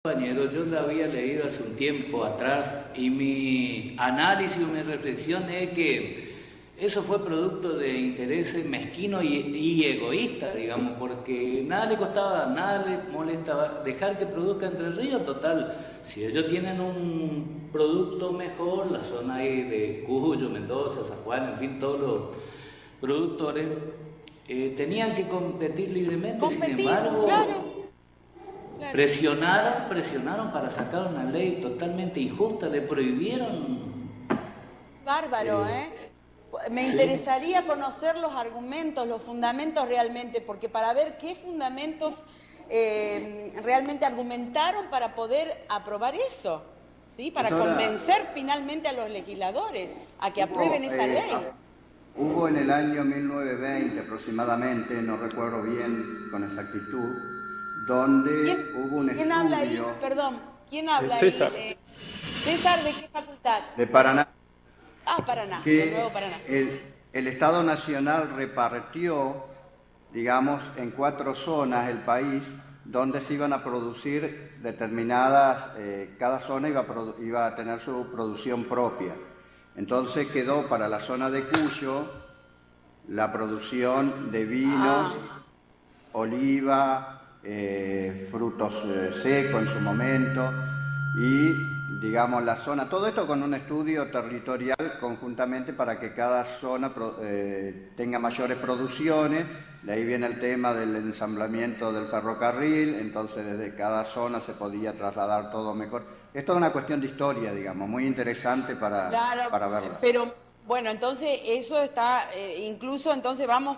compañero, yo la había leído hace un tiempo atrás y mi análisis o mi reflexión es que eso fue producto de intereses mezquinos y egoístas, digamos, porque nada le costaba, nada le molestaba dejar que produzca Entre Ríos. Total, si ellos tienen un producto mejor, la zona ahí de Cuyo, Mendoza, San Juan, en fin, todos los productores tenían que competir libremente. Sin embargo, claro. presionaron para sacar una ley totalmente injusta, le prohibieron. Bárbaro, Me interesaría conocer los argumentos, los fundamentos realmente, porque para ver qué fundamentos realmente argumentaron para poder aprobar eso, ¿sí? Para convencer finalmente a los legisladores a que aprueben esa ley. Hubo en el año 1920 aproximadamente, no recuerdo bien con exactitud, donde hubo un estudio... ¿Quién habla ahí? Perdón, ¿quién habla César. ahí? César, ¿de qué facultad? De Paraná. Ah, Paraná, Que de nuevo Paraná. el Estado Nacional repartió, digamos, en 4 zonas el país, donde se iban a producir determinadas, cada zona iba a tener su producción propia. Entonces quedó para la zona de Cuyo la producción de vinos, oliva, frutos secos en su momento, y digamos la zona, todo esto con un estudio territorial conjuntamente para que cada zona tenga mayores producciones. De ahí viene el tema del ensamblamiento del ferrocarril, entonces desde cada zona se podía trasladar todo mejor. Esto es una cuestión de historia, digamos, muy interesante para verla. Pero bueno, entonces eso está, incluso entonces vamos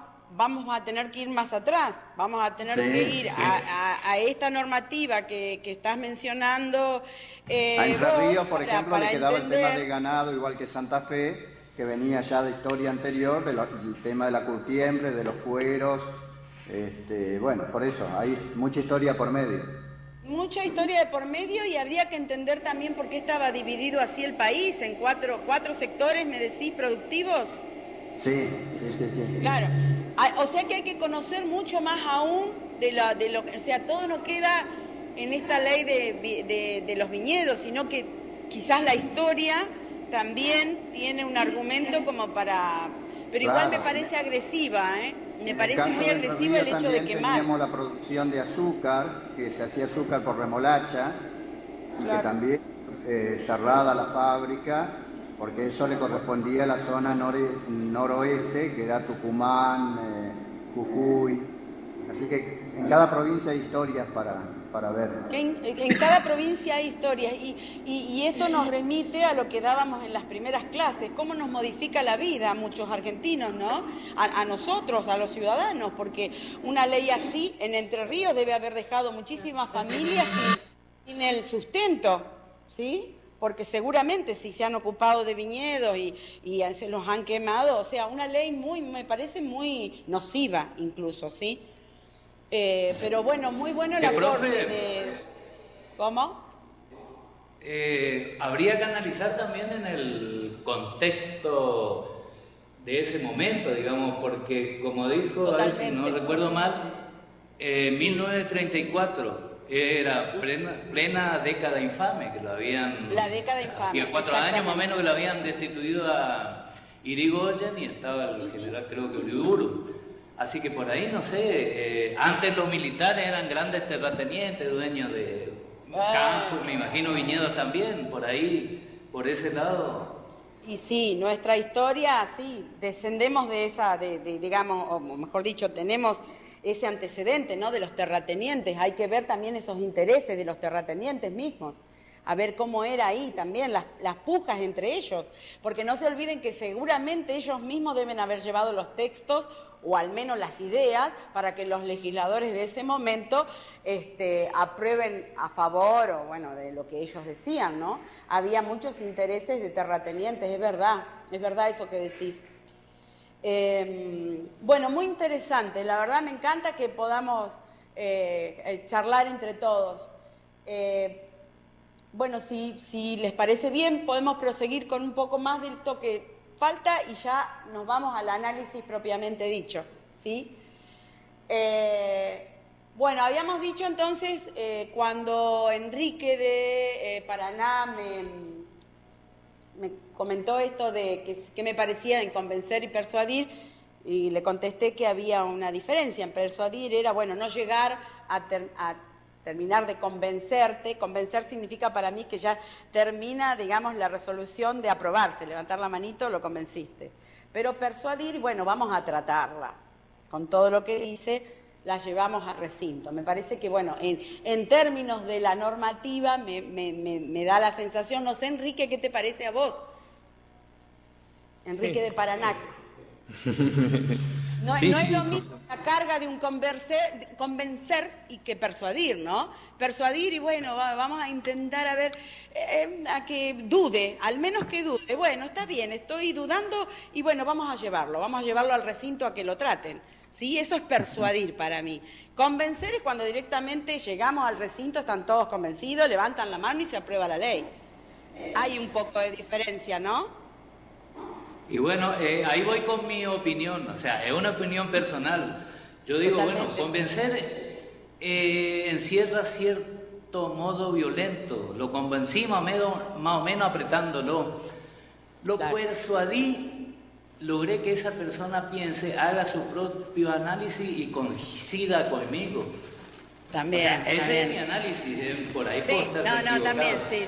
a tener que ir más atrás, vamos a tener que ir a esta normativa que estás mencionando. A Entre Ríos, por ejemplo, le quedaba el tema de ganado, igual que Santa Fe, que venía ya de historia anterior, el tema de la curtiembre, de los cueros, bueno, por eso, hay mucha historia por medio. Mucha historia de por medio, y habría que entender también por qué estaba dividido así el país, en cuatro sectores, me decís, productivos. Sí. Claro. O sea que hay que conocer mucho más aún de lo, o sea, todo no queda en esta ley de los viñedos, sino que quizás la historia también tiene un argumento como para... Pero igual me parece agresiva, me parece muy agresivo el hecho de quemar. Teníamos la producción de azúcar, que se hacía azúcar por remolacha, y que también cerrada la fábrica, porque eso le correspondía a la zona noroeste, que era Tucumán, Jujuy. Así que en cada provincia hay historias para ver. En cada provincia hay historias, y esto nos remite a lo que dábamos en las primeras clases, cómo nos modifica la vida a muchos argentinos, ¿no? A nosotros, a los ciudadanos, porque una ley así en Entre Ríos debe haber dejado muchísimas familias sin el sustento, ¿sí? Porque seguramente si se han ocupado de viñedos y se los han quemado, o sea, una ley me parece muy nociva incluso, ¿sí? Pero bueno, muy bueno el aporte de... ¿Cómo? Habría que analizar también en el contexto de ese momento, digamos, porque como dijo, a ver si no recuerdo mal, 1934 era plena década infame, que lo habían... La década infame. Hacía 4 años más o menos que lo habían destituido a Irigoyen, y estaba el general, creo que Uriburu. Así que por ahí, no sé, antes los militares eran grandes terratenientes, dueños de campos, me imagino viñedos también, por ahí, por ese lado. Y sí, nuestra historia, sí, descendemos de esa, digamos, o mejor dicho, tenemos ese antecedente, ¿no?, de los terratenientes. Hay que ver también esos intereses de los terratenientes mismos, a ver cómo era ahí también las pujas entre ellos, porque no se olviden que seguramente ellos mismos deben haber llevado los textos, o al menos las ideas, para que los legisladores de ese momento aprueben a favor, o bueno, de lo que ellos decían, ¿no? Había muchos intereses de terratenientes, es verdad eso que decís. Bueno, muy interesante, la verdad me encanta que podamos charlar entre todos. Bueno, si les parece bien, podemos proseguir con un poco más de esto que falta y ya nos vamos al análisis propiamente dicho, ¿sí? Bueno, habíamos dicho entonces, cuando Enrique de Paraná me comentó esto de que me parecía en convencer y persuadir, y le contesté que había una diferencia. En persuadir era, bueno, no llegar a terminar de convencerte. Convencer significa para mí que ya termina, digamos, la resolución de aprobarse, levantar la manito, lo convenciste. Pero persuadir, bueno, vamos a tratarla. Con todo lo que dice, la llevamos al recinto. Me parece que, bueno, en términos de la normativa me da la sensación, no sé, Enrique, ¿qué te parece a vos? Enrique de Paraná. No es lo mismo la carga de un convencer y que persuadir, ¿no? Persuadir y bueno, vamos a intentar a ver, a que dude, al menos que dude. Bueno, está bien, estoy dudando y bueno, vamos a llevarlo al recinto a que lo traten. ¿Sí? Eso es persuadir para mí. Convencer es cuando directamente llegamos al recinto, están todos convencidos, levantan la mano y se aprueba la ley. Hay un poco de diferencia, ¿no? Y bueno, ahí voy con mi opinión, o sea, es una opinión personal. Yo digo, Totalmente. bueno, convencer encierra cierto modo violento. Lo convencí más o menos apretándolo. Lo Claro. persuadí, logré que esa persona piense, haga su propio análisis y coincida conmigo. También. O sea, ese también. es mi análisis, por ahí Sí, puedo estar equivocado. también, sí.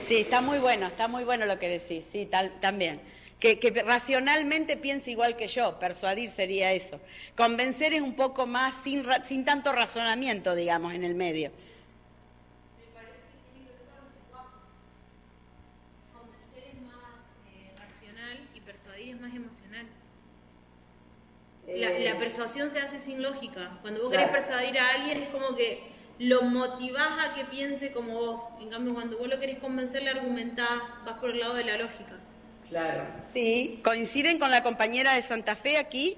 Sí, está muy bueno lo que decís, sí, también. Que racionalmente piense igual que yo, persuadir sería eso. Convencer es un poco más sin tanto razonamiento, digamos, en el medio. Me parece que tiene que ver con el lenguaje. Convencer es más racional y persuadir es más emocional. La persuasión se hace sin lógica. Cuando vos querés persuadir a alguien es como que lo motivás a que piense como vos. En cambio, cuando vos lo querés convencer, le argumentás, vas por el lado de la lógica. Claro. Sí, ¿coinciden con la compañera de Santa Fe aquí?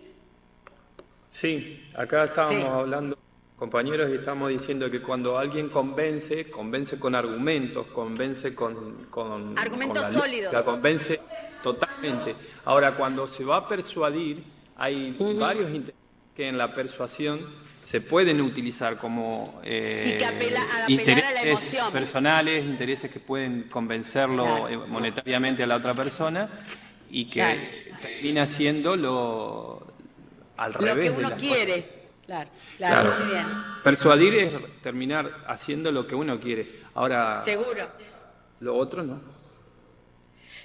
Sí, acá estábamos Sí. hablando, compañeros, y estamos diciendo que cuando alguien convence con argumentos, convence con Argumentos la lógica, sólidos. convence totalmente. Ahora, cuando se va a persuadir, hay varios intereses que en la persuasión se pueden utilizar como Y que apelar a la intereses emoción. personales, intereses que pueden convencerlo Claro. monetariamente a la otra persona y que Claro. termina siendo al Lo revés que de uno las quiere. cosas. Claro, Claro. muy bien. Persuadir es terminar haciendo lo que uno quiere. Ahora, Seguro. lo otro no.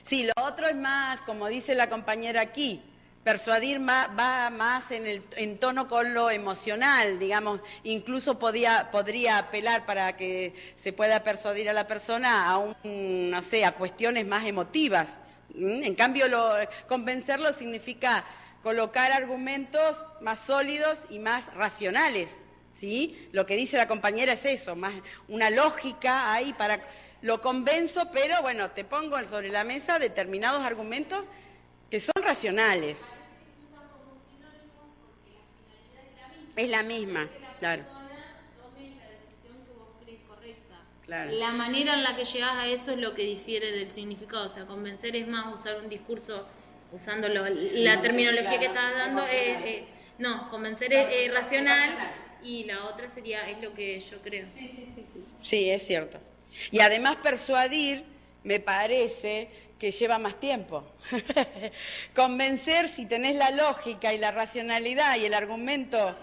Sí, lo otro es más, como dice la compañera aquí, persuadir va más en tono con lo emocional, digamos, incluso podría apelar para que se pueda persuadir a la persona no sé, a cuestiones más emotivas. En cambio, convencerlo significa colocar argumentos más sólidos y más racionales, ¿sí? Lo que dice la compañera es eso, más una lógica ahí para lo convenzo, pero bueno, te pongo sobre la mesa determinados argumentos que son racionales. Es la misma, claro. Claro. La manera en la que llegás a eso es lo que difiere del significado. O sea, convencer es más usar un discurso usando la terminología que estás dando. No, convencer es racional y la otra es lo que yo creo. Sí, es cierto. Y además persuadir me parece que lleva más tiempo. Convencer, si tenés la lógica y la racionalidad y el argumento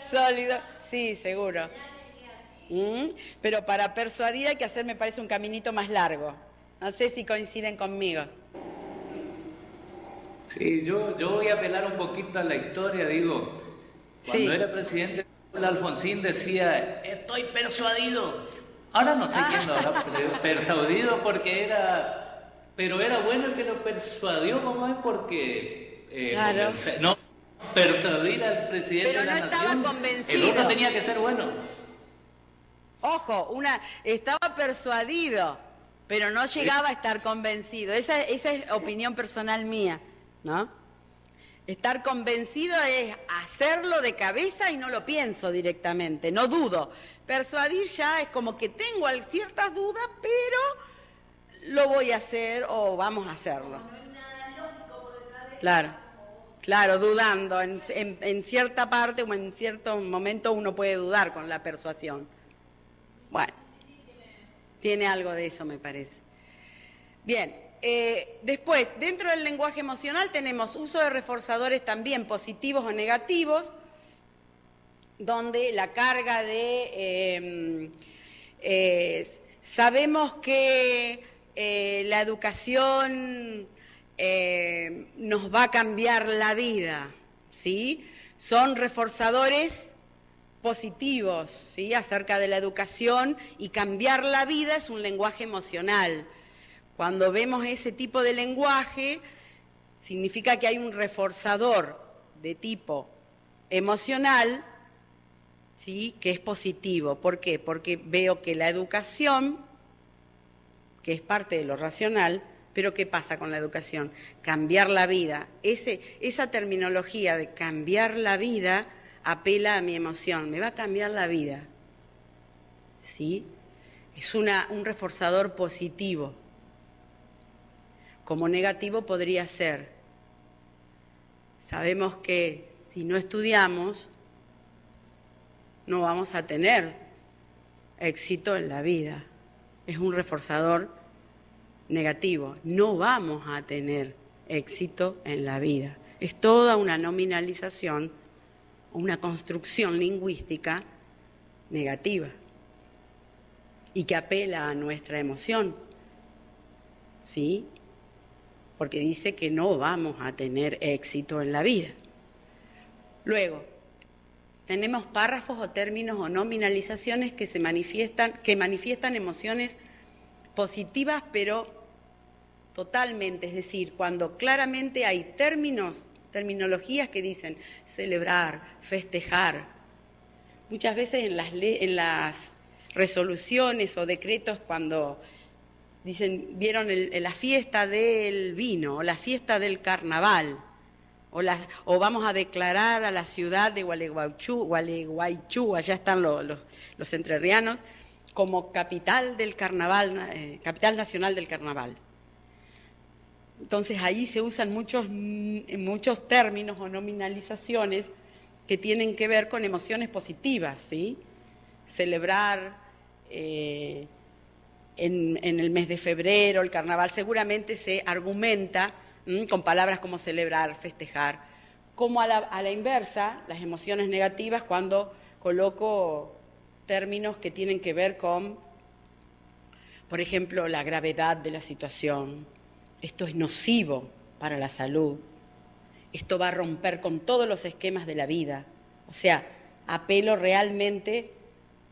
sólido, sí, seguro. Pero para persuadir hay que hacer, me parece, un caminito más largo. No sé si coinciden conmigo. Sí, yo voy a apelar un poquito a la historia, digo, cuando Sí. era presidente, Alfonsín decía, estoy persuadido. Ahora no sé quién lo habrá persuadido pero era bueno el que lo persuadió, ¿cómo es? Porque Claro. persuadir al presidente Pero de la no estaba nación, el convencido. otro tenía que ser bueno. Ojo, estaba persuadido, pero no llegaba a estar convencido. Esa es opinión personal mía, ¿no? Estar convencido es hacerlo de cabeza y no lo pienso directamente, no dudo. Persuadir ya es como que tengo ciertas dudas, pero lo voy a hacer o vamos a hacerlo. Claro, Claro, dudando. En cierta parte o en cierto momento uno puede dudar con la persuasión. Bueno, tiene algo de eso, me parece. Bien, después, dentro del lenguaje emocional tenemos uso de reforzadores también positivos o negativos, donde la carga de... sabemos que la educación nos va a cambiar la vida, ¿sí? Son reforzadores positivos, ¿sí? Acerca de la educación, y cambiar la vida es un lenguaje emocional. Cuando vemos ese tipo de lenguaje, significa que hay un reforzador de tipo emocional, ¿sí? Que es positivo. ¿Por qué? Porque veo que la educación, que es parte de lo racional, pero ¿qué pasa con la educación? Cambiar la vida. Esa terminología de cambiar la vida apela a mi emoción. Me va a cambiar la vida, ¿sí? Es un reforzador positivo. Como negativo podría ser, sabemos que si no estudiamos, no vamos a tener éxito en la vida. Es un reforzador negativo. No vamos a tener éxito en la vida. Es toda una nominalización, una construcción lingüística negativa y que apela a nuestra emoción, ¿sí? Porque dice que no vamos a tener éxito en la vida. Luego, tenemos párrafos o términos o nominalizaciones que manifiestan emociones positivas, pero totalmente, es decir, cuando claramente hay terminologías que dicen celebrar, festejar. Muchas veces en las resoluciones o decretos, cuando dicen, vieron la fiesta del vino o la fiesta del carnaval, o vamos a declarar a la ciudad de Gualeguaychú, allá están los entrerrianos, como capital del carnaval, capital nacional del carnaval. Entonces ahí se usan muchos términos o nominalizaciones que tienen que ver con emociones positivas, ¿sí? Celebrar en el mes de febrero, el carnaval, seguramente se argumenta con palabras como celebrar, festejar, como a la inversa, las emociones negativas, cuando coloco términos que tienen que ver con, por ejemplo, la gravedad de la situación. Esto es nocivo para la salud. Esto va a romper con todos los esquemas de la vida. O sea, apelo realmente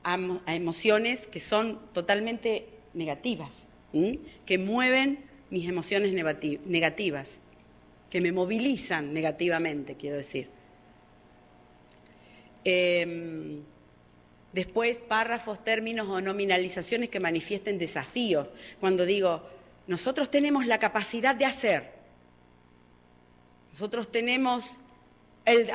a emociones que son totalmente negativas, que mueven mis emociones negativas, que me movilizan negativamente, quiero decir. Después, párrafos, términos o nominalizaciones que manifiesten desafíos. Cuando digo, nosotros tenemos la capacidad de hacer, nosotros tenemos,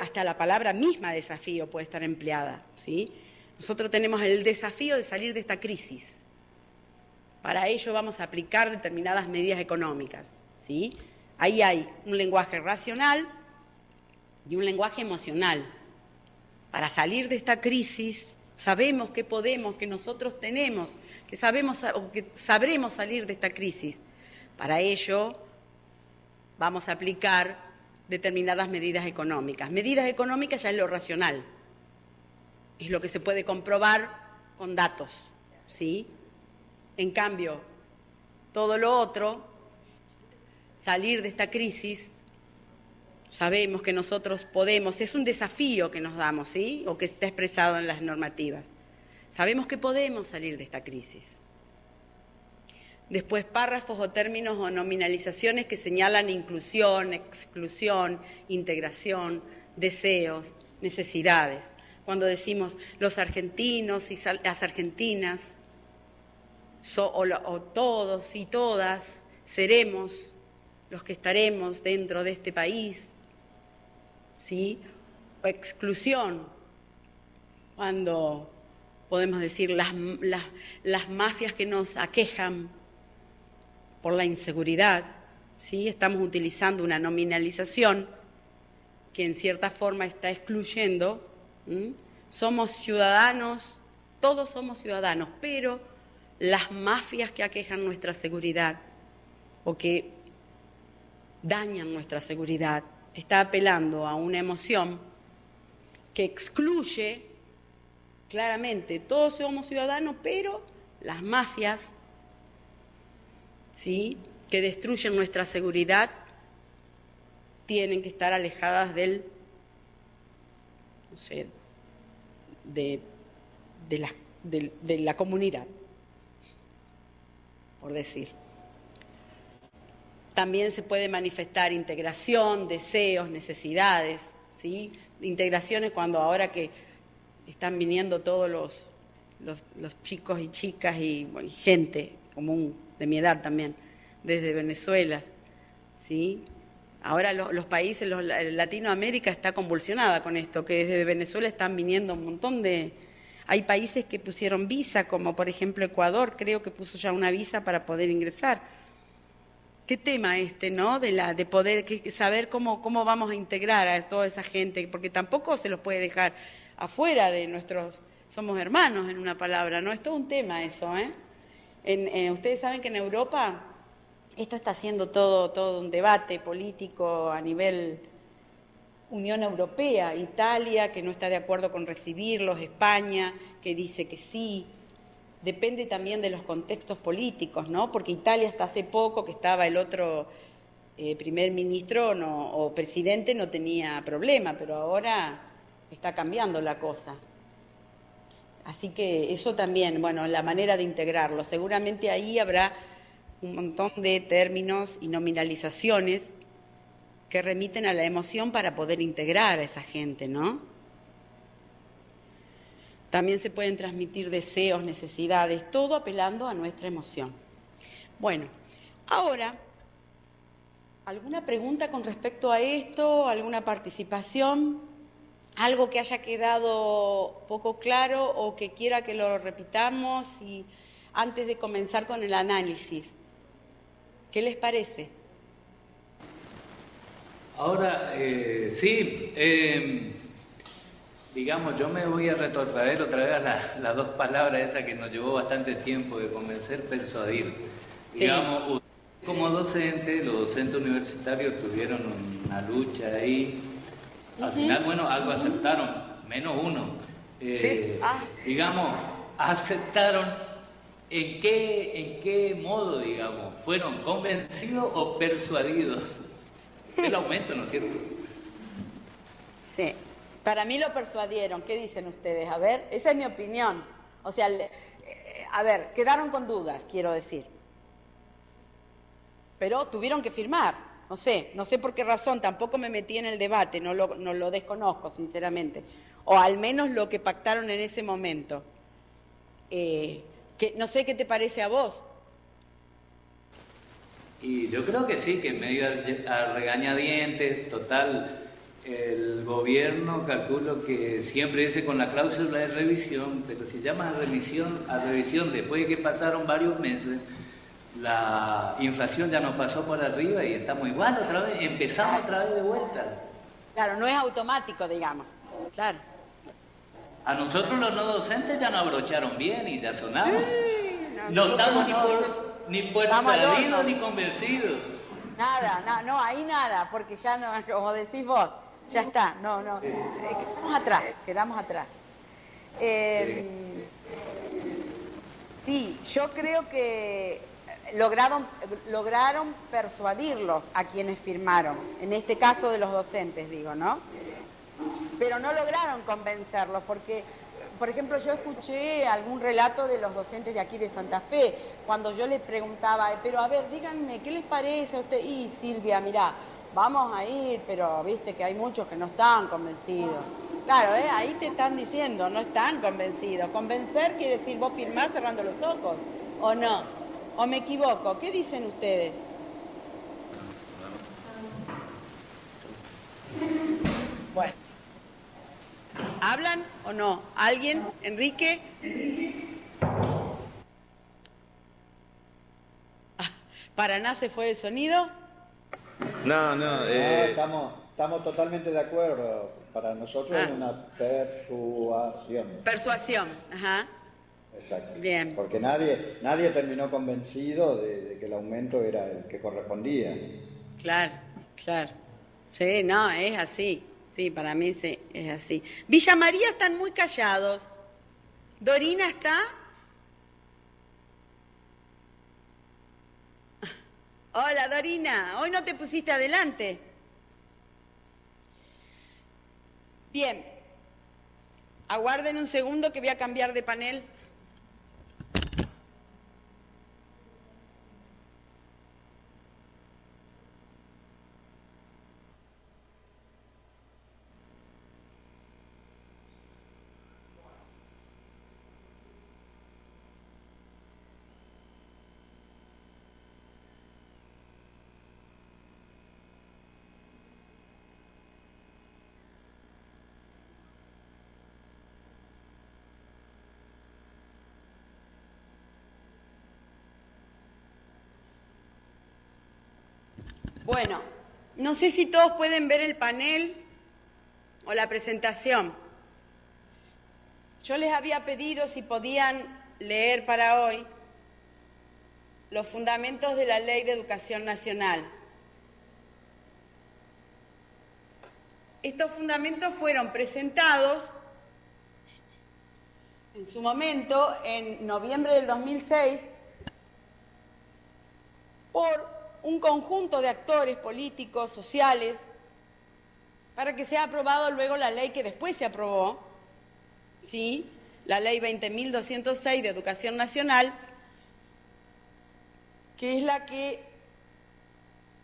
hasta la palabra misma desafío puede estar empleada, ¿sí? Nosotros tenemos el desafío de salir de esta crisis. Para ello vamos a aplicar determinadas medidas económicas, ¿sí? Ahí hay un lenguaje racional y un lenguaje emocional. Para salir de esta crisis, sabemos que podemos, que nosotros tenemos, que sabemos o que sabremos salir de esta crisis. Para ello vamos a aplicar determinadas medidas económicas. Medidas económicas ya es lo racional, es lo que se puede comprobar con datos, ¿sí? En cambio, todo lo otro, salir de esta crisis, sabemos que nosotros podemos, es un desafío que nos damos, ¿sí? O que está expresado en las normativas. Sabemos que podemos salir de esta crisis. Después, párrafos o términos o nominalizaciones que señalan inclusión, exclusión, integración, deseos, necesidades. Cuando decimos los argentinos y las argentinas, o todos y todas, seremos los que estaremos dentro de este país, ¿sí? O exclusión, cuando podemos decir las mafias que nos aquejan por la inseguridad, ¿sí? Estamos utilizando una nominalización que en cierta forma está excluyendo. Somos ciudadanos, todos somos ciudadanos, pero las mafias que aquejan nuestra seguridad o que dañan nuestra seguridad está apelando a una emoción que excluye claramente, todos somos ciudadanos, pero las mafias, ¿sí?, que destruyen nuestra seguridad tienen que estar alejadas del, no sé, de la comunidad, por decir. También se puede manifestar integración, deseos, necesidades, ¿sí? Integraciones cuando ahora que están viniendo todos los chicos y chicas y gente común de mi edad también, desde Venezuela, ¿sí? Ahora los países, Latinoamérica está convulsionada con esto, que desde Venezuela están viniendo un montón de... Hay países que pusieron visa, como por ejemplo Ecuador, creo que puso ya una visa para poder ingresar. ¿Qué tema ¿no? De poder saber cómo vamos a integrar a toda esa gente, porque tampoco se los puede dejar afuera de nuestros... Somos hermanos, en una palabra, ¿no? Es todo un tema eso, ¿eh? Ustedes saben que en Europa esto está haciendo todo un debate político a nivel Unión Europea, Italia, que no está de acuerdo con recibirlos, España, que dice que sí. Depende también de los contextos políticos, ¿no? Porque Italia hasta hace poco, que estaba el otro primer ministro o presidente, no tenía problema, pero ahora está cambiando la cosa. Así que eso también, bueno, la manera de integrarlo. Seguramente ahí habrá un montón de términos y nominalizaciones que remiten a la emoción para poder integrar a esa gente, ¿no? También se pueden transmitir deseos, necesidades, todo apelando a nuestra emoción. Bueno, ahora, ¿alguna pregunta con respecto a esto? ¿Alguna participación? ¿Algo que haya quedado poco claro o que quiera que lo repitamos y antes de comenzar con el análisis? ¿Qué les parece? Ahora, sí, digamos, yo me voy a retrotraer otra vez a las dos palabras esas que nos llevó bastante tiempo de convencer, persuadir. Sí. Digamos, como docentes, los docentes universitarios tuvieron una lucha ahí. Al final, bueno, algo aceptaron, menos uno. Sí. Digamos, aceptaron. ¿En qué modo, digamos? ¿Fueron convencidos o persuadidos? El aumento, ¿no es cierto? Sí. Para mí lo persuadieron. ¿Qué dicen ustedes? A ver, esa es mi opinión. O sea, a ver, quedaron con dudas, quiero decir. Pero tuvieron que firmar. No sé por qué razón, tampoco me metí en el debate, no lo desconozco, sinceramente. O al menos lo que pactaron en ese momento. Que no sé qué te parece a vos. Y yo creo que sí, que medio a regañadientes, total, el gobierno calculo que siempre dice con la cláusula de revisión, pero si llamas a revisión después de que pasaron varios meses, la inflación ya nos pasó por arriba y estamos igual otra vez, empezamos otra vez de vuelta. Claro, no es automático, digamos, claro. A nosotros los no docentes ya nos abrocharon bien y ya sonamos. No estamos ni por persuadidos ni convencidos. Nada, no, ahí nada, porque ya no, como decís vos, ya está, no. Quedamos atrás. Sí, yo creo que lograron persuadirlos a quienes firmaron, en este caso de los docentes, digo, ¿no? Pero no lograron convencerlos, porque, por ejemplo, yo escuché algún relato de los docentes de aquí de Santa Fe, cuando yo les preguntaba, pero a ver, díganme, ¿qué les parece a usted? Y Silvia, mirá, vamos a ir, pero viste que hay muchos que no están convencidos. Claro, ahí te están diciendo, no están convencidos. Convencer quiere decir vos firmás cerrando los ojos, ¿o no? ¿O me equivoco? ¿Qué dicen ustedes? Bueno. ¿Hablan o no? ¿Alguien? ¿Enrique? ¿Paraná se fue el sonido? No, estamos totalmente de acuerdo. Para nosotros es una persuasión. Persuasión, ajá. Exacto. Bien. Porque nadie terminó convencido de que el aumento era el que correspondía. Claro, claro. Sí, no, es así. Sí, para mí sí, es así. Villa María están muy callados. ¿Dorina está? Hola, Dorina. Hoy no te pusiste adelante. Bien. Aguarden un segundo que voy a cambiar de panel. Bueno, no sé si todos pueden ver el panel o la presentación. Yo les había pedido si podían leer para hoy los fundamentos de la Ley de Educación Nacional. Estos fundamentos fueron presentados en su momento, en noviembre del 2006, por un conjunto de actores políticos, sociales, para que sea aprobado luego la ley que después se aprobó, ¿sí? La ley 20.206 de Educación Nacional, que es la que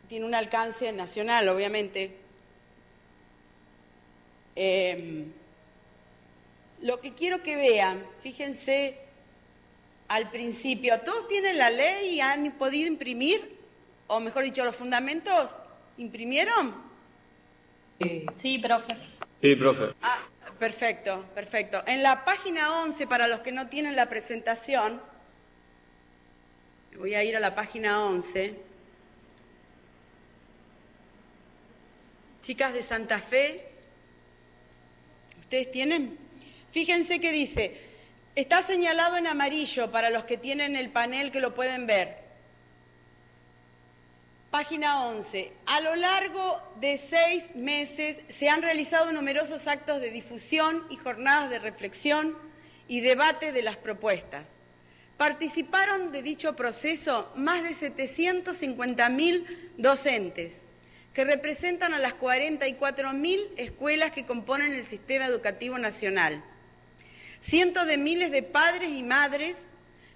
tiene un alcance nacional, obviamente. Lo que quiero que vean, fíjense al principio, ¿todos tienen la ley y han podido imprimir? O mejor dicho, los fundamentos, ¿imprimieron? Sí, profe. Sí, profe. Ah, perfecto, perfecto. En la página 11, para los que no tienen la presentación, voy a ir a la página 11. Chicas de Santa Fe, ¿ustedes tienen? Fíjense que dice, está señalado en amarillo para los que tienen el panel que lo pueden ver. Página 11. A lo largo de 6 meses se han realizado numerosos actos de difusión y jornadas de reflexión y debate de las propuestas. Participaron de dicho proceso más de 750.000 docentes, que representan a las 44.000 escuelas que componen el sistema educativo nacional. Cientos de miles de padres y madres,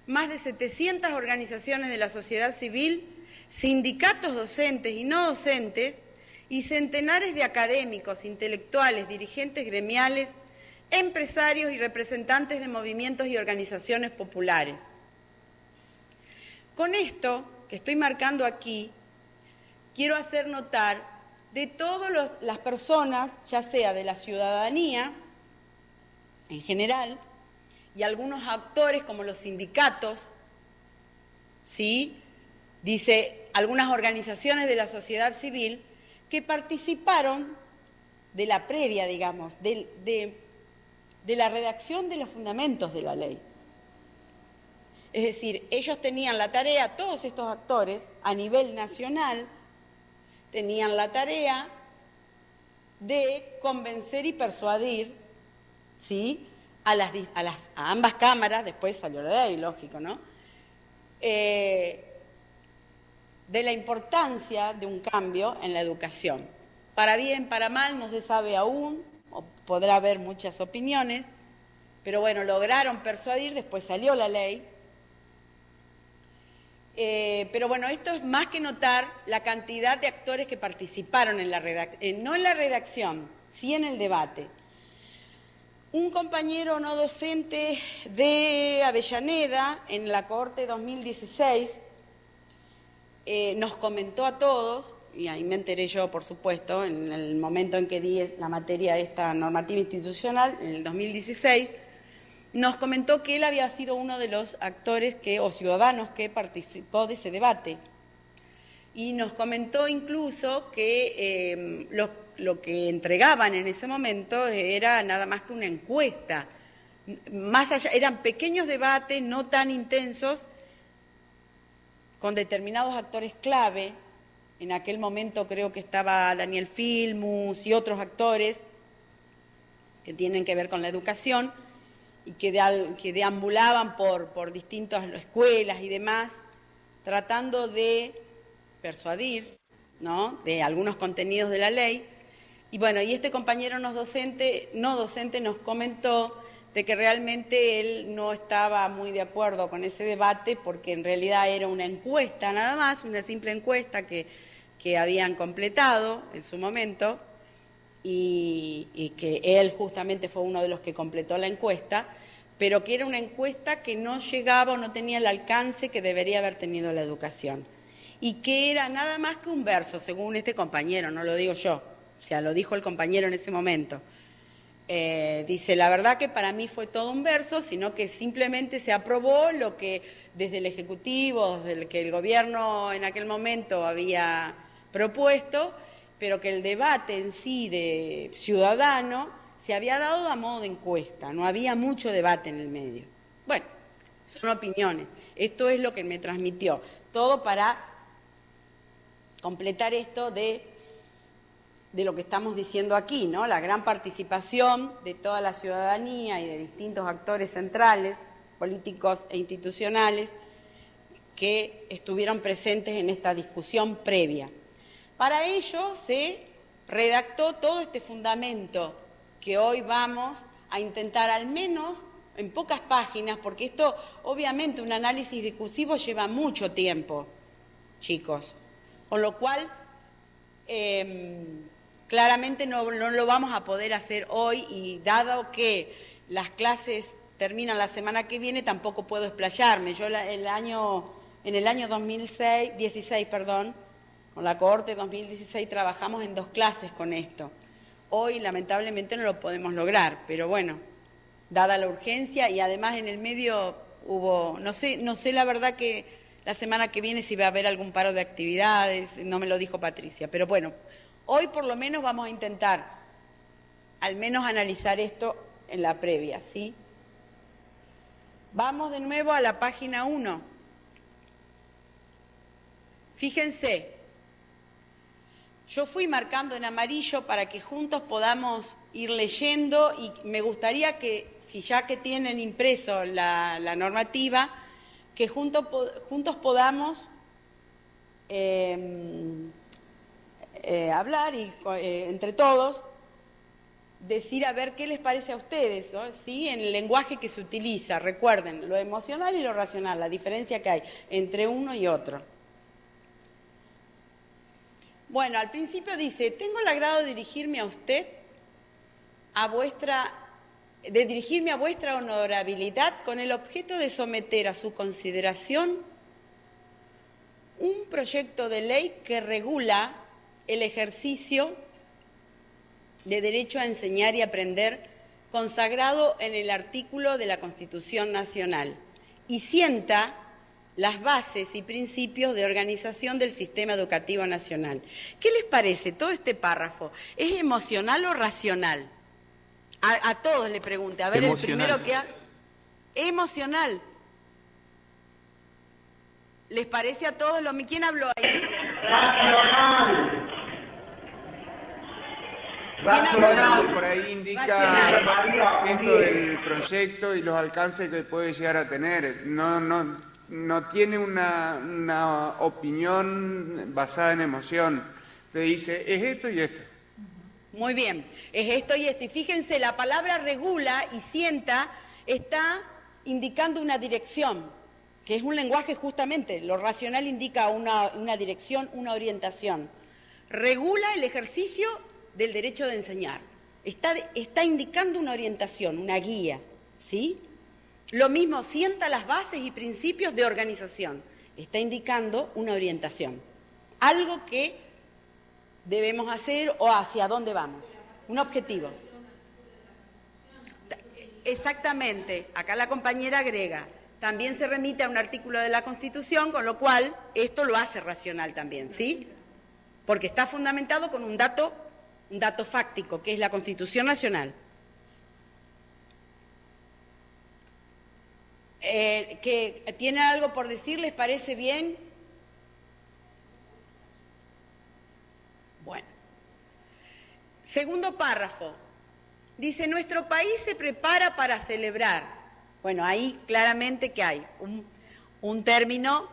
más de 700 organizaciones de la sociedad civil, sindicatos docentes y no docentes, y centenares de académicos, intelectuales, dirigentes gremiales, empresarios y representantes de movimientos y organizaciones populares. Con esto que estoy marcando aquí, quiero hacer notar de todas las personas, ya sea de la ciudadanía en general, y algunos actores como los sindicatos, ¿sí? Dice, algunas organizaciones de la sociedad civil que participaron de la previa, digamos, de la redacción de los fundamentos de la ley. Es decir, ellos tenían la tarea, todos estos actores, a nivel nacional, tenían la tarea de convencer y persuadir, ¿sí?, a ambas cámaras, después salió la ley, lógico, ¿no?, de la importancia de un cambio en la educación. Para bien, para mal, no se sabe aún, o podrá haber muchas opiniones, pero bueno, lograron persuadir, después salió la ley. Pero bueno, esto es más que notar la cantidad de actores que participaron en la no en la redacción, sí en el debate. Un compañero no docente de Avellaneda, en la cohorte 2016, nos comentó a todos, y ahí me enteré yo, por supuesto, en el momento en que di la materia esta normativa institucional, en el 2016, nos comentó que él había sido uno de los actores o ciudadanos que participó de ese debate. y nos comentó incluso que lo que entregaban en ese momento era nada más que una encuesta. Más allá, eran pequeños debates, no tan intensos, con determinados actores clave. En aquel momento creo que estaba Daniel Filmus y otros actores que tienen que ver con la educación y que deambulaban por distintas escuelas y demás, tratando de persuadir, ¿no?, de algunos contenidos de la ley. Y bueno, y este compañero no docente nos comentó de que realmente él no estaba muy de acuerdo con ese debate porque en realidad era una encuesta nada más, una simple encuesta que habían completado en su momento y que él justamente fue uno de los que completó la encuesta, pero que era una encuesta que no llegaba o no tenía el alcance que debería haber tenido la educación y que era nada más que un verso, según este compañero, no lo digo yo, o sea, lo dijo el compañero en ese momento. Dice, la verdad que para mí fue todo un verso, sino que simplemente se aprobó lo que desde el Ejecutivo, desde que el Gobierno en aquel momento había propuesto, pero que el debate en sí de ciudadano se había dado a modo de encuesta, no había mucho debate en el medio. Bueno, son opiniones, esto es lo que me transmitió, todo para completar esto de lo que estamos diciendo aquí, ¿no? La gran participación de toda la ciudadanía y de distintos actores centrales, políticos e institucionales, que estuvieron presentes en esta discusión previa. Para ello se redactó todo este fundamento que hoy vamos a intentar, al menos en pocas páginas, porque esto, obviamente, un análisis discursivo lleva mucho tiempo, chicos, con lo cual claramente no lo vamos a poder hacer hoy y dado que las clases terminan la semana que viene tampoco puedo explayarme. Yo en el año 2016, con la cohorte 2016 trabajamos en 2 clases con esto. Hoy lamentablemente no lo podemos lograr, pero bueno, dada la urgencia y además en el medio hubo, no sé la verdad que la semana que viene si va a haber algún paro de actividades, no me lo dijo Patricia, pero bueno, hoy por lo menos vamos a intentar al menos analizar esto en la previa, ¿sí? Vamos de nuevo a la página 1. Fíjense, yo fui marcando en amarillo para que juntos podamos ir leyendo y me gustaría que, si ya que tienen impreso la normativa, que juntos podamos hablar y entre todos decir a ver qué les parece a ustedes, ¿no? ¿Sí? En el lenguaje que se utiliza, recuerden, lo emocional y lo racional, la diferencia que hay entre uno y otro. Bueno, al principio dice, tengo el agrado de dirigirme a usted, de dirigirme a vuestra honorabilidad con el objeto de someter a su consideración un proyecto de ley que regula el ejercicio de derecho a enseñar y aprender consagrado en el artículo de la Constitución Nacional y sienta las bases y principios de organización del sistema educativo nacional. ¿Qué les parece todo este párrafo? ¿Es emocional o racional? A todos le pregunté, a ver emocional. El primero que emocional. ¿Les parece a todos lo mismo? ¿Quién habló ahí? Racional, por ahí indica el objeto del proyecto y los alcances que puede llegar a tener. No tiene una opinión basada en emoción. Te dice, es esto y esto. Muy bien, es esto y esto. Y fíjense, la palabra regula y sienta está indicando una dirección, que es un lenguaje justamente, lo racional indica una dirección, una orientación. Regula el ejercicio del derecho de enseñar. Está indicando una orientación, una guía, ¿sí? Lo mismo, sienta las bases y principios de organización. Está indicando una orientación. Algo que debemos hacer o hacia dónde vamos. Un objetivo. Exactamente. Acá la compañera agrega. también se remite a un artículo de la Constitución, con lo cual esto lo hace racional también, ¿sí? Porque está fundamentado con un dato fáctico, que es la Constitución Nacional. ¿Que tiene algo por decir? ¿Les parece bien? Bueno. Segundo párrafo. Dice, nuestro país se prepara para celebrar. Bueno, ahí claramente que hay un término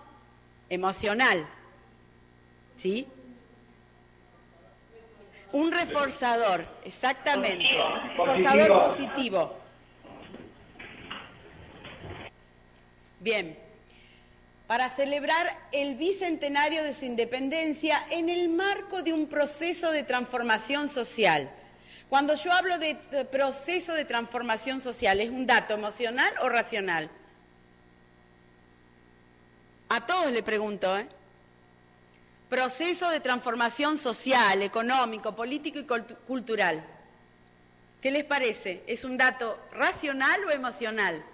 emocional, ¿sí? Un reforzador, exactamente, un reforzador positivo. Bien, para celebrar el bicentenario de su independencia en el marco de un proceso de transformación social. Cuando yo hablo de proceso de transformación social, ¿es un dato emocional o racional? A todos le pregunto, ¿eh? Proceso de transformación social, económico, político y cultural. ¿Qué les parece? ¿Es un dato racional o emocional?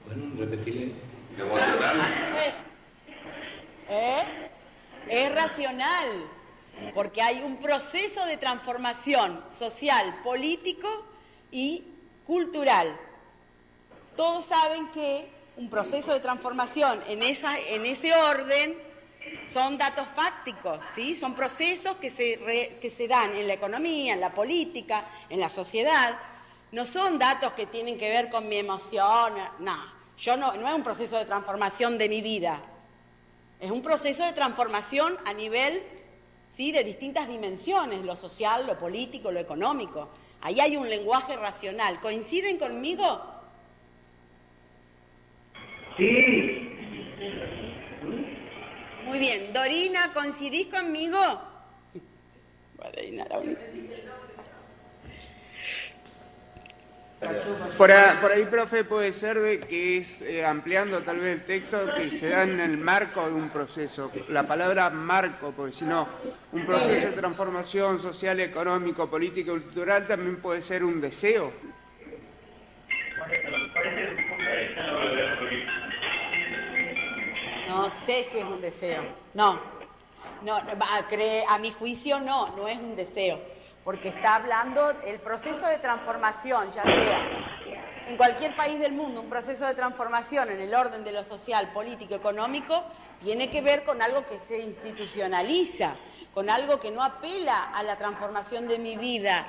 Bueno, repetirle. ¿Emocional? Es racional, porque hay un proceso de transformación social, político y cultural. Todos saben que un proceso de transformación en ese orden son datos fácticos, ¿sí? Son procesos que se dan en la economía, en la política, en la sociedad. No son datos que tienen que ver con mi emoción, no. No es un proceso de transformación de mi vida, es un proceso de transformación a nivel, ¿sí?, de distintas dimensiones, lo social, lo político, lo económico. Ahí hay un lenguaje racional. ¿Coinciden conmigo? Sí. Muy bien. Dorina, ¿coincidís conmigo? Dorina, la única. Por ahí, profe, puede ser de que es, ampliando tal vez el texto, que se da en el marco de un proceso. La palabra marco, porque si no, un proceso de transformación social, económico, político y cultural también puede ser un deseo. No sé si es un deseo. No, a mi juicio no es un deseo. Porque está hablando el proceso de transformación, ya sea en cualquier país del mundo, un proceso de transformación en el orden de lo social, político, económico, tiene que ver con algo que se institucionaliza, con algo que no apela a la transformación de mi vida,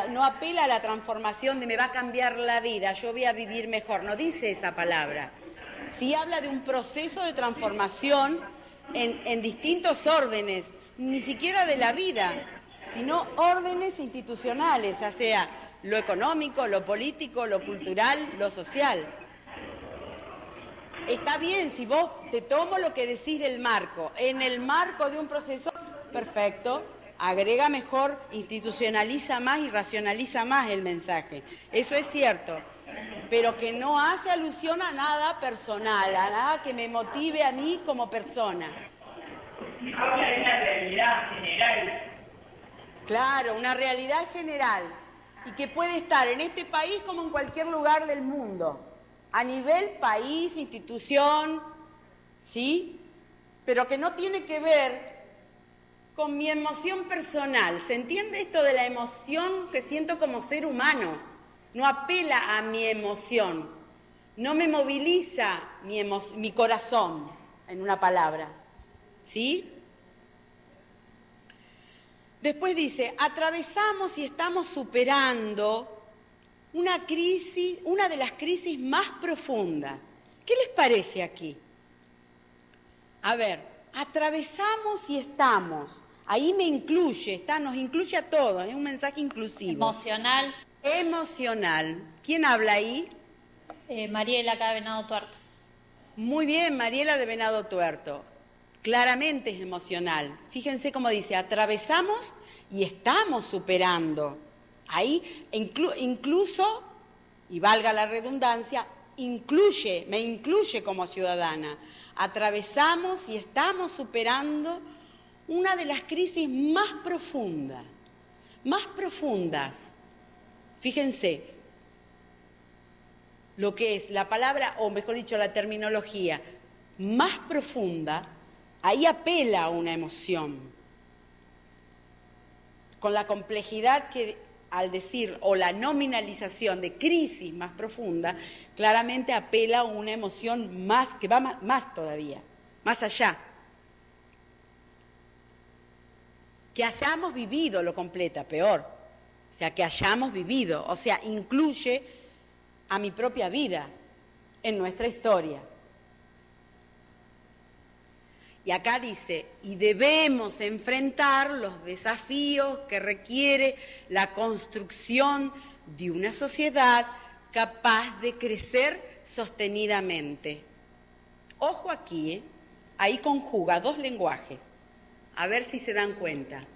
no apela a la transformación de me va a cambiar la vida, yo voy a vivir mejor, no dice esa palabra. Sí habla de un proceso de transformación en distintos órdenes, ni siquiera de la vida, sino órdenes institucionales, ya sea lo económico, lo político, lo cultural, lo social. Está bien, si vos te tomo lo que decís del marco, en el marco de un proceso, perfecto, agrega mejor, institucionaliza más y racionaliza más el mensaje. Eso es cierto, pero que no hace alusión a nada personal, a nada que me motive a mí como persona. Habla de una realidad general. Claro, una realidad general y que puede estar en este país como en cualquier lugar del mundo, a nivel país, institución, ¿sí? Pero que no tiene que ver con mi emoción personal. ¿Se entiende esto de la emoción que siento como ser humano? No apela a mi emoción, no me moviliza mi corazón, en una palabra, ¿sí? Después dice, atravesamos y estamos superando una crisis, una de las crisis más profundas. ¿Qué les parece aquí? A ver, atravesamos y estamos. Ahí me incluye, nos incluye a todos, es un mensaje inclusivo. Emocional. Emocional. ¿Quién habla ahí? Mariela, acá de Venado Tuerto. Muy bien, Mariela de Venado Tuerto. Claramente es emocional. Fíjense cómo dice, atravesamos y estamos superando. Ahí incluso, y valga la redundancia, me incluye como ciudadana. Atravesamos y estamos superando una de las crisis más profundas. Fíjense, lo que es la palabra, o mejor dicho, la terminología más profunda, ahí apela a una emoción. Con la complejidad que al decir, o la nominalización de crisis más profunda, claramente apela a una emoción más, que va más todavía, más allá. Que hayamos vivido lo completa, peor. O sea, que hayamos vivido, o sea, incluye a mi propia vida en nuestra historia. Y acá dice, y debemos enfrentar los desafíos que requiere la construcción de una sociedad capaz de crecer sostenidamente. Ojo aquí, ahí conjuga dos lenguajes, a ver si se dan cuenta.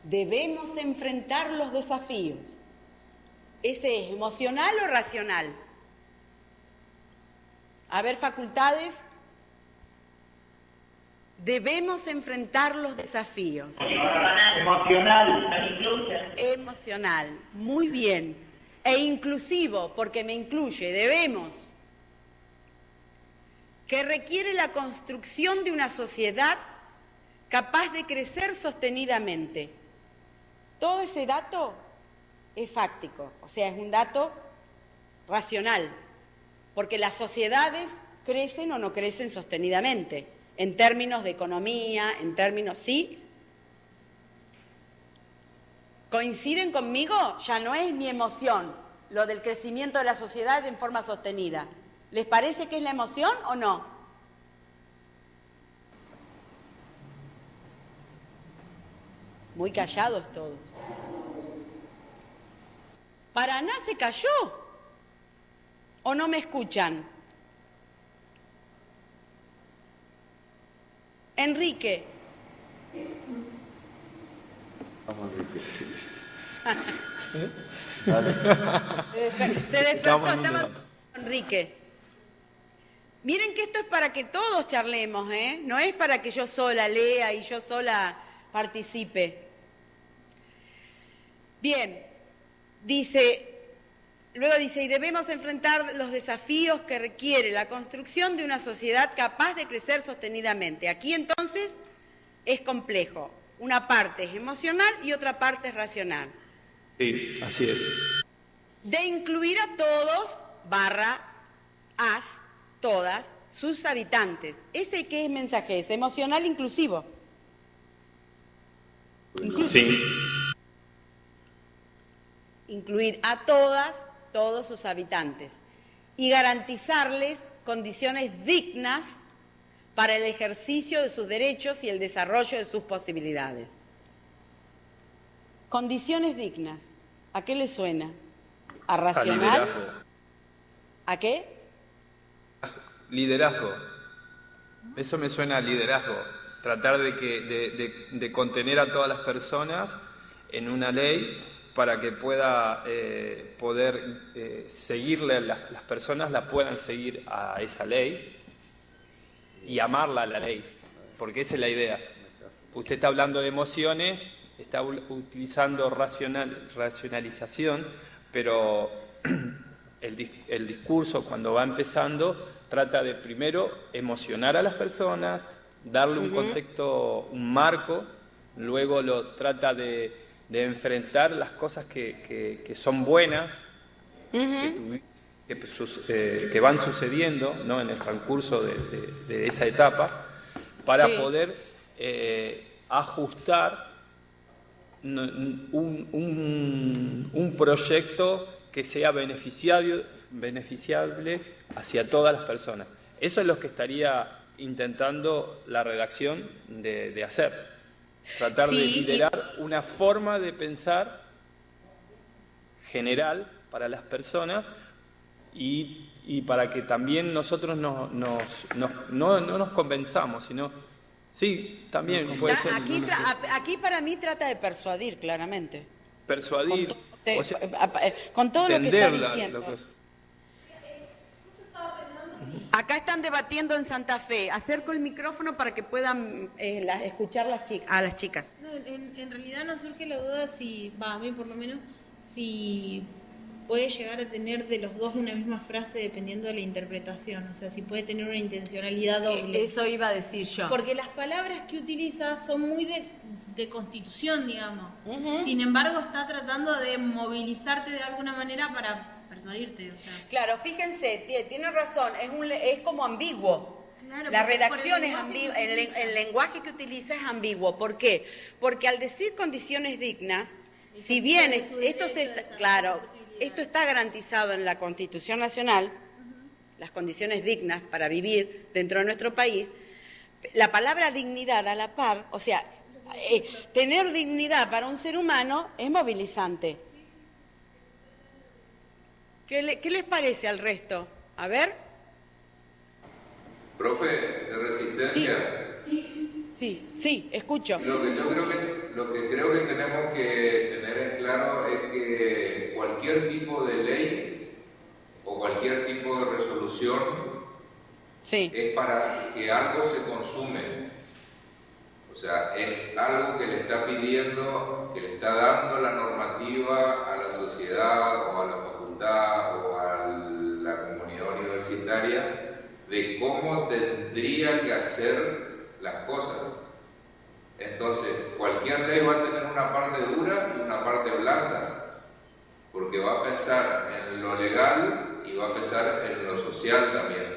Debemos enfrentar los desafíos. ¿Ese es emocional o racional? A ver, facultades. Debemos enfrentar los desafíos. Emocional. Emocional, muy bien. E inclusivo, porque me incluye, debemos. Que requiere la construcción de una sociedad capaz de crecer sostenidamente. Todo ese dato es fáctico, o sea, es un dato racional, porque las sociedades crecen o no crecen sostenidamente. En términos de economía, en términos, ¿sí? ¿Coinciden conmigo? Ya no es mi emoción, lo del crecimiento de la sociedad en forma sostenida. ¿Les parece que es la emoción o no? Muy callados todos. ¿Paraná se cayó? ¿O no me escuchan? Enrique. Vamos, Enrique. Se despertó, estaba Enrique. Miren que esto es para que todos charlemos, ¿eh? No es para que yo sola lea y yo sola participe. Bien, luego dice, y debemos enfrentar los desafíos que requiere la construcción de una sociedad capaz de crecer sostenidamente. Aquí entonces es complejo. Una parte es emocional y otra parte es racional. Sí, así es. De incluir a todos, todas, sus habitantes. ¿Ese qué mensaje es? Emocional inclusivo. Sí. Incluir a todos sus habitantes y garantizarles condiciones dignas para el ejercicio de sus derechos y el desarrollo de sus posibilidades. Condiciones dignas, ¿a qué le suena? ¿A racional? A liderazgo. ¿A qué? Liderazgo. Eso me suena a liderazgo. Tratar de contener a todas las personas en una ley para que pueda poder seguirle, las personas la puedan seguir a esa ley y amarla a la ley, porque esa es la idea. Usted está hablando de emociones, está utilizando racionalización, pero el discurso cuando va empezando trata de primero emocionar a las personas, darle un contexto, un marco, luego lo trata de enfrentar las cosas que son buenas, que van sucediendo, ¿no?, en el transcurso de esa etapa, para poder ajustar un proyecto que sea beneficiable hacia todas las personas. Eso es lo que estaría intentando la redacción de hacer. Tratar de liderar una forma de pensar general para las personas y para que también nosotros no nos convenzamos, sino sí, también puede ser. Aquí para mí trata de persuadir, claramente. Persuadir, con todo lo que está diciendo. Acá están debatiendo en Santa Fe. Acerco el micrófono para que puedan escuchar a las chicas. No, en realidad nos surge la duda a mí por lo menos, si puede llegar a tener de los dos una misma frase dependiendo de la interpretación, o sea, si puede tener una intencionalidad doble. Eso iba a decir yo. Porque las palabras que utiliza son muy de constitución, digamos. Sin embargo, está tratando de movilizarte de alguna manera para persuadirte. O sea. Claro, fíjense, tiene razón, es como ambiguo. Claro, La redacción es ambigua, el lenguaje que utiliza es ambiguo. ¿Por qué? Porque al decir condiciones dignas, si bien esto está garantizado en la Constitución Nacional, las condiciones dignas para vivir dentro de nuestro país, la palabra dignidad a la par, o sea, tener dignidad para un ser humano es movilizante. ¿Qué les parece al resto? A ver. Profe, de Resistencia. Sí, escucho. Lo que creo que tenemos que tener en claro es que cualquier tipo de ley o cualquier tipo de resolución es para que algo se consume. O sea, es algo que le está pidiendo, que le está dando la normativa a la sociedad o a la facultad o a la comunidad universitaria de cómo tendría que hacer las cosas. Entonces, cualquier ley va a tener una parte dura y una parte blanda, porque va a pensar en lo legal y va a pensar en lo social también.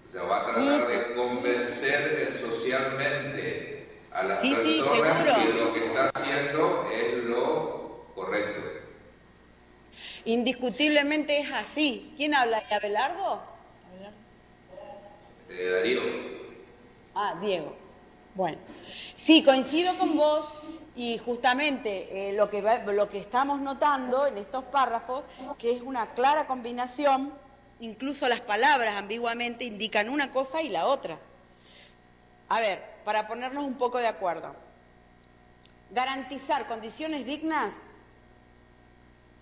O sea, va a tratar de convencer socialmente a las personas que lo que está haciendo es lo correcto. Indiscutiblemente es así. ¿Quién habla ahí? ¿Abelardo? Darío. Diego. Bueno, sí, coincido con vos y justamente lo que estamos notando en estos párrafos, que es una clara combinación, incluso las palabras ambiguamente indican una cosa y la otra. A ver, para ponernos un poco de acuerdo, garantizar condiciones dignas,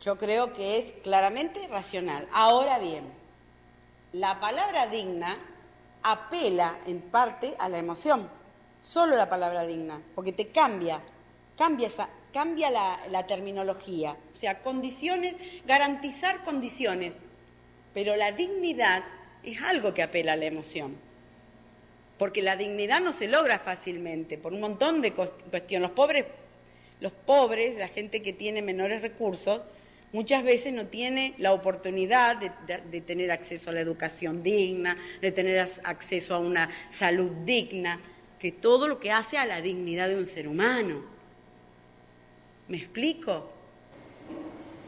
yo creo que es claramente racional. Ahora bien, la palabra digna apela en parte a la emoción, solo la palabra digna, porque te cambia la terminología, o sea, condiciones, garantizar condiciones, pero la dignidad es algo que apela a la emoción, porque la dignidad no se logra fácilmente, por un montón de cuestiones. Los pobres, la gente que tiene menores recursos, muchas veces no tiene la oportunidad de tener acceso a la educación digna, de tener acceso a una salud digna, que todo lo que hace a la dignidad de un ser humano. ¿Me explico?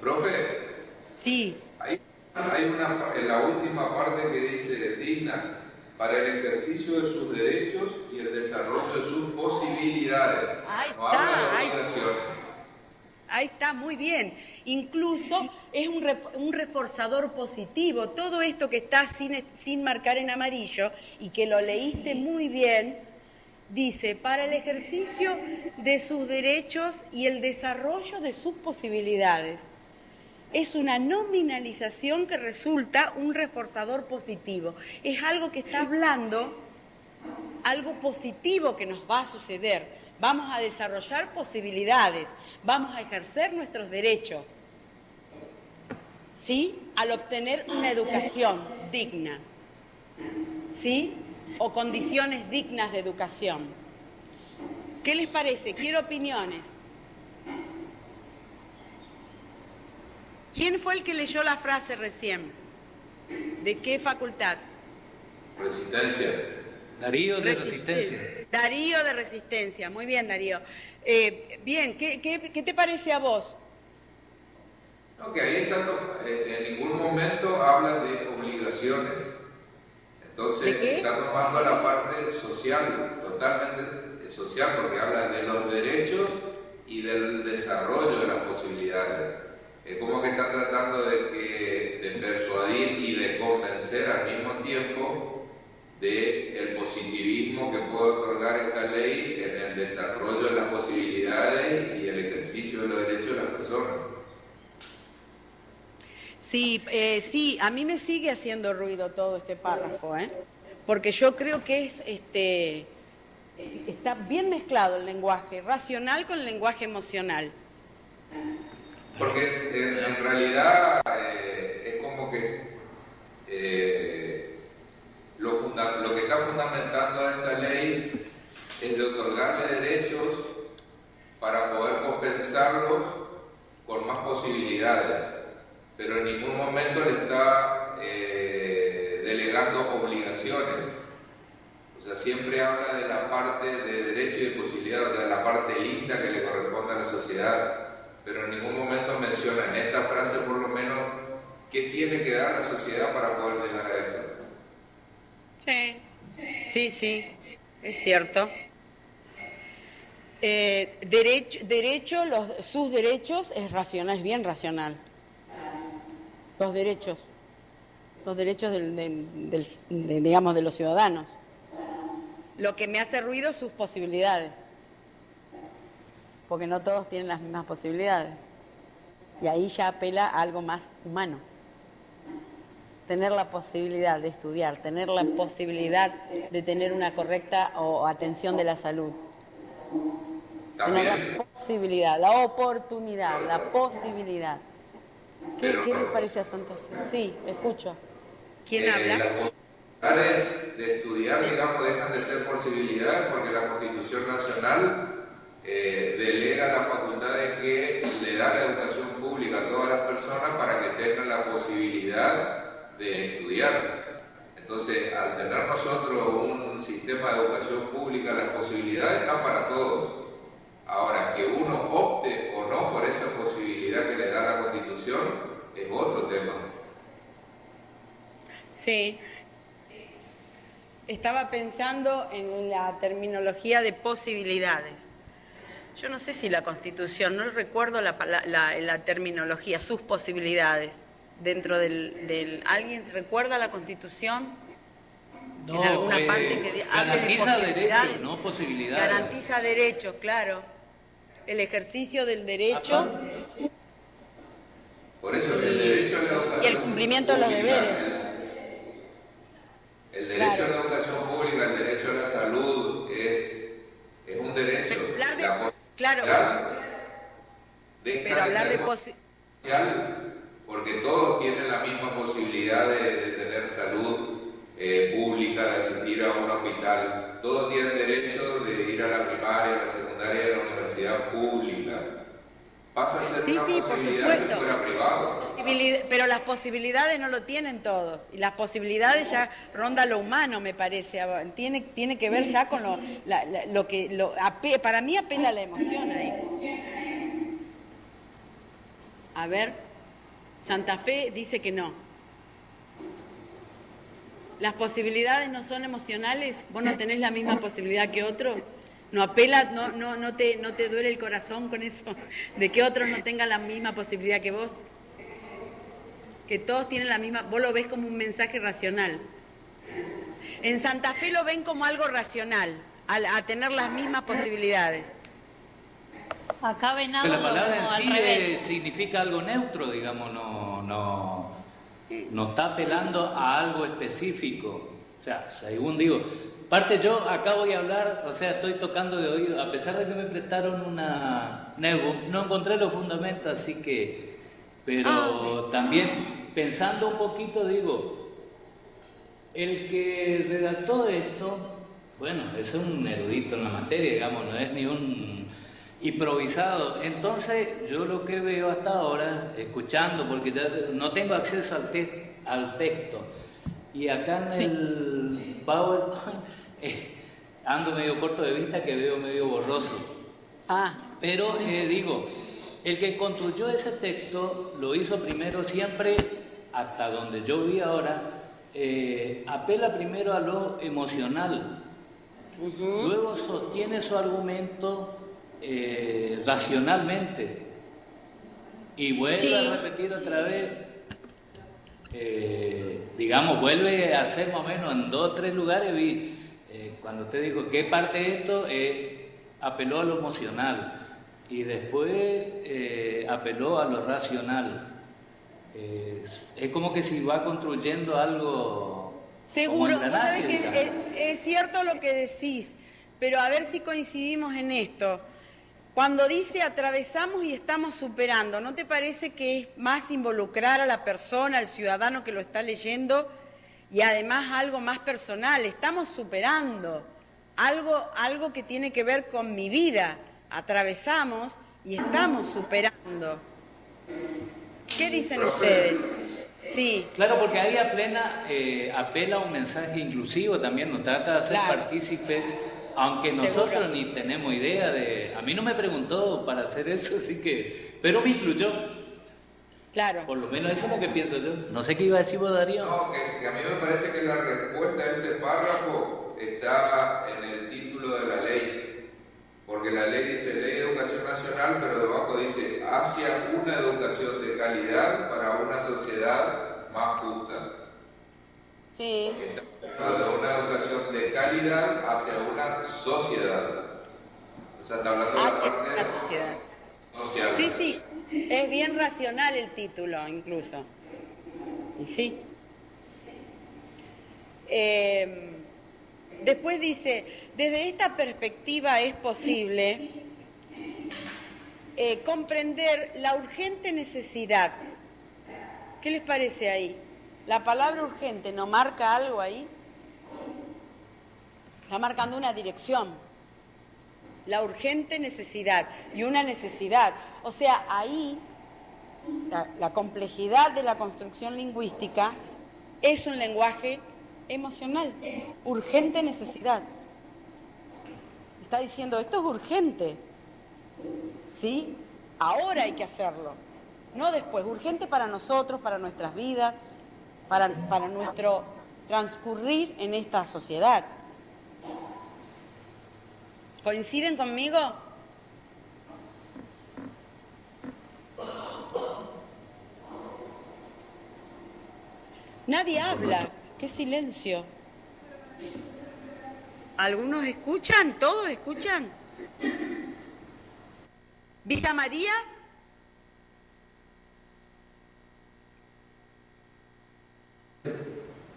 Profe. Sí. Hay en la última parte que dice dignas para el ejercicio de sus derechos y el desarrollo de sus posibilidades. Ahí está, muy bien. Incluso es un reforzador positivo. Todo esto que está sin marcar en amarillo y que lo leíste muy bien, dice, para el ejercicio de sus derechos y el desarrollo de sus posibilidades. Es una nominalización que resulta un reforzador positivo. Es algo que está hablando, algo positivo que nos va a suceder. Vamos a desarrollar posibilidades, vamos a ejercer nuestros derechos, ¿sí? Al obtener una educación digna, ¿sí? O condiciones dignas de educación. ¿Qué les parece? Quiero opiniones. ¿Quién fue el que leyó la frase recién? ¿De qué facultad? Resistencia. Darío de Resistencia. Darío de Resistencia, muy bien, Darío. Bien, ¿qué te parece a vos? No, que ahí en ningún momento habla de obligaciones. Entonces está tomando la parte social, totalmente social, porque habla de los derechos y del desarrollo de las posibilidades. Es como que está tratando de persuadir y de convencer al mismo tiempo del positivismo que puede otorgar esta ley en el desarrollo de las posibilidades y el ejercicio de los derechos de las personas. Sí, a mí me sigue haciendo ruido todo este párrafo, porque yo creo que está bien mezclado el lenguaje racional con el lenguaje emocional. Porque en realidad lo que está fundamentando a esta ley es de otorgarle derechos para poder compensarlos con más posibilidades, pero en ningún momento le está delegando obligaciones. O sea, siempre habla de la parte de derecho y de posibilidad, o sea, de la parte linda que le corresponde a la sociedad, pero en ningún momento menciona en esta frase, por lo menos, qué tiene que dar la sociedad para poder llegar a esto. Sí, es cierto. Sus derechos es racional, es bien racional. Los derechos digamos, de los ciudadanos. Lo que me hace ruido, sus posibilidades, porque no todos tienen las mismas posibilidades, y ahí ya apela a algo más humano. Tener la posibilidad de estudiar, tener la posibilidad de tener una correcta atención de la salud. Tener la posibilidad, la oportunidad, la posibilidad. ¿Qué le parece a Santa Fe? Sí, escucho. ¿Quién habla? Las posibilidades de estudiar, digamos, dejan de ser posibilidades porque la Constitución Nacional delega la facultad de que le da la educación pública a todas las personas para que tengan la posibilidad de estudiar. Entonces, al tener nosotros un sistema de educación pública, las posibilidades están para todos. Ahora, que uno opte o no por esa posibilidad que le da la Constitución es otro tema. Sí. Estaba pensando en la terminología de posibilidades. Yo no sé si la Constitución, no recuerdo la terminología, sus posibilidades. Dentro del ¿alguien recuerda la Constitución? No, en alguna parte que garantiza derechos, no posibilidades. Garantiza derechos, claro. El ejercicio del derecho. Por eso el derecho a la educación y el cumplimiento de los deberes. El derecho a la educación pública, el derecho a la salud es un derecho. Pero hablar de posibilidades. Porque todos tienen la misma posibilidad de tener salud pública, de asistir a un hospital. Todos tienen derecho de ir a la primaria, a la secundaria, a la universidad pública. Pasa a ser una posibilidad si fuera privado. Pero las posibilidades no lo tienen todos. Y las posibilidades ya ronda lo humano, me parece. Tiene que ver ya con lo que... para mí apela a la emoción ahí. A ver... Santa Fe dice que no. ¿Las posibilidades no son emocionales? ¿Vos no tenés la misma posibilidad que otro? ¿No apela, no te duele el corazón con eso? ¿De que otros no tengan la misma posibilidad que vos? Que todos tienen la misma... Vos lo ves como un mensaje racional. En Santa Fe lo ven como algo racional, a tener las mismas posibilidades. Acá Venado. Pero la palabra en sí significa algo neutro, digamos, no está apelando a algo específico. O sea, según digo, parte yo acá voy a hablar, o sea, estoy tocando de oído, a pesar de que me prestaron una... No encontré los fundamentos, así que... Pero también, pensando un poquito, digo, el que redactó esto, bueno, es un erudito en la materia, digamos, no es ni un... improvisado. Entonces yo lo que veo hasta ahora, escuchando, porque ya no tengo acceso al texto, y acá en el PowerPoint ando medio corto de vista, que veo medio borroso. Pero digo, el que construyó ese texto lo hizo primero siempre, hasta donde yo vi ahora, apela primero a lo emocional, luego sostiene su argumento racionalmente y vuelve a repetir otra vez, digamos, vuelve a hacer más o menos en 2 o 3 lugares. Cuando usted dijo qué parte de esto, apeló a lo emocional y después apeló a lo racional. Es como que si va construyendo algo. Seguro, vos sabés que es cierto lo que decís, pero a ver si coincidimos en esto. Cuando dice atravesamos y estamos superando, ¿no te parece que es más involucrar a la persona, al ciudadano que lo está leyendo, y además algo más personal? Estamos superando algo que tiene que ver con mi vida. Atravesamos y estamos superando. ¿Qué dicen ustedes? Sí. Claro, porque ahí apela a un mensaje inclusivo también, nos trata de hacer partícipes, aunque nosotros ni tenemos idea de... A mí no me preguntó para hacer eso, así que... Pero me incluyó. Claro. Por lo menos eso es lo que pienso yo. No sé qué iba a decir vos, Darío. No, que a mí me parece que la respuesta a este párrafo está en el título de la ley. Porque la ley dice Ley de Educación Nacional, pero debajo dice hacia una educación de calidad para una sociedad más justa. Sí. De una educación de calidad hacia una sociedad. O sea, está hablando de la parte de la sociedad social. Sí, sí. Es bien racional el título, incluso. Y sí. Después dice, desde esta perspectiva es posible comprender la urgente necesidad. ¿Qué les parece ahí? ¿La palabra urgente no marca algo ahí? Está marcando una dirección. La urgente necesidad y una necesidad. O sea, ahí la complejidad de la construcción lingüística es un lenguaje emocional. Urgente necesidad. Está diciendo, esto es urgente. ¿Sí? Ahora hay que hacerlo. No después. Urgente para nosotros, para nuestras vidas, para nuestro transcurrir en esta sociedad. ¿Coinciden conmigo? Nadie habla. ¡Qué silencio! ¿Algunos escuchan? ¿Todos escuchan? ¿Villa María?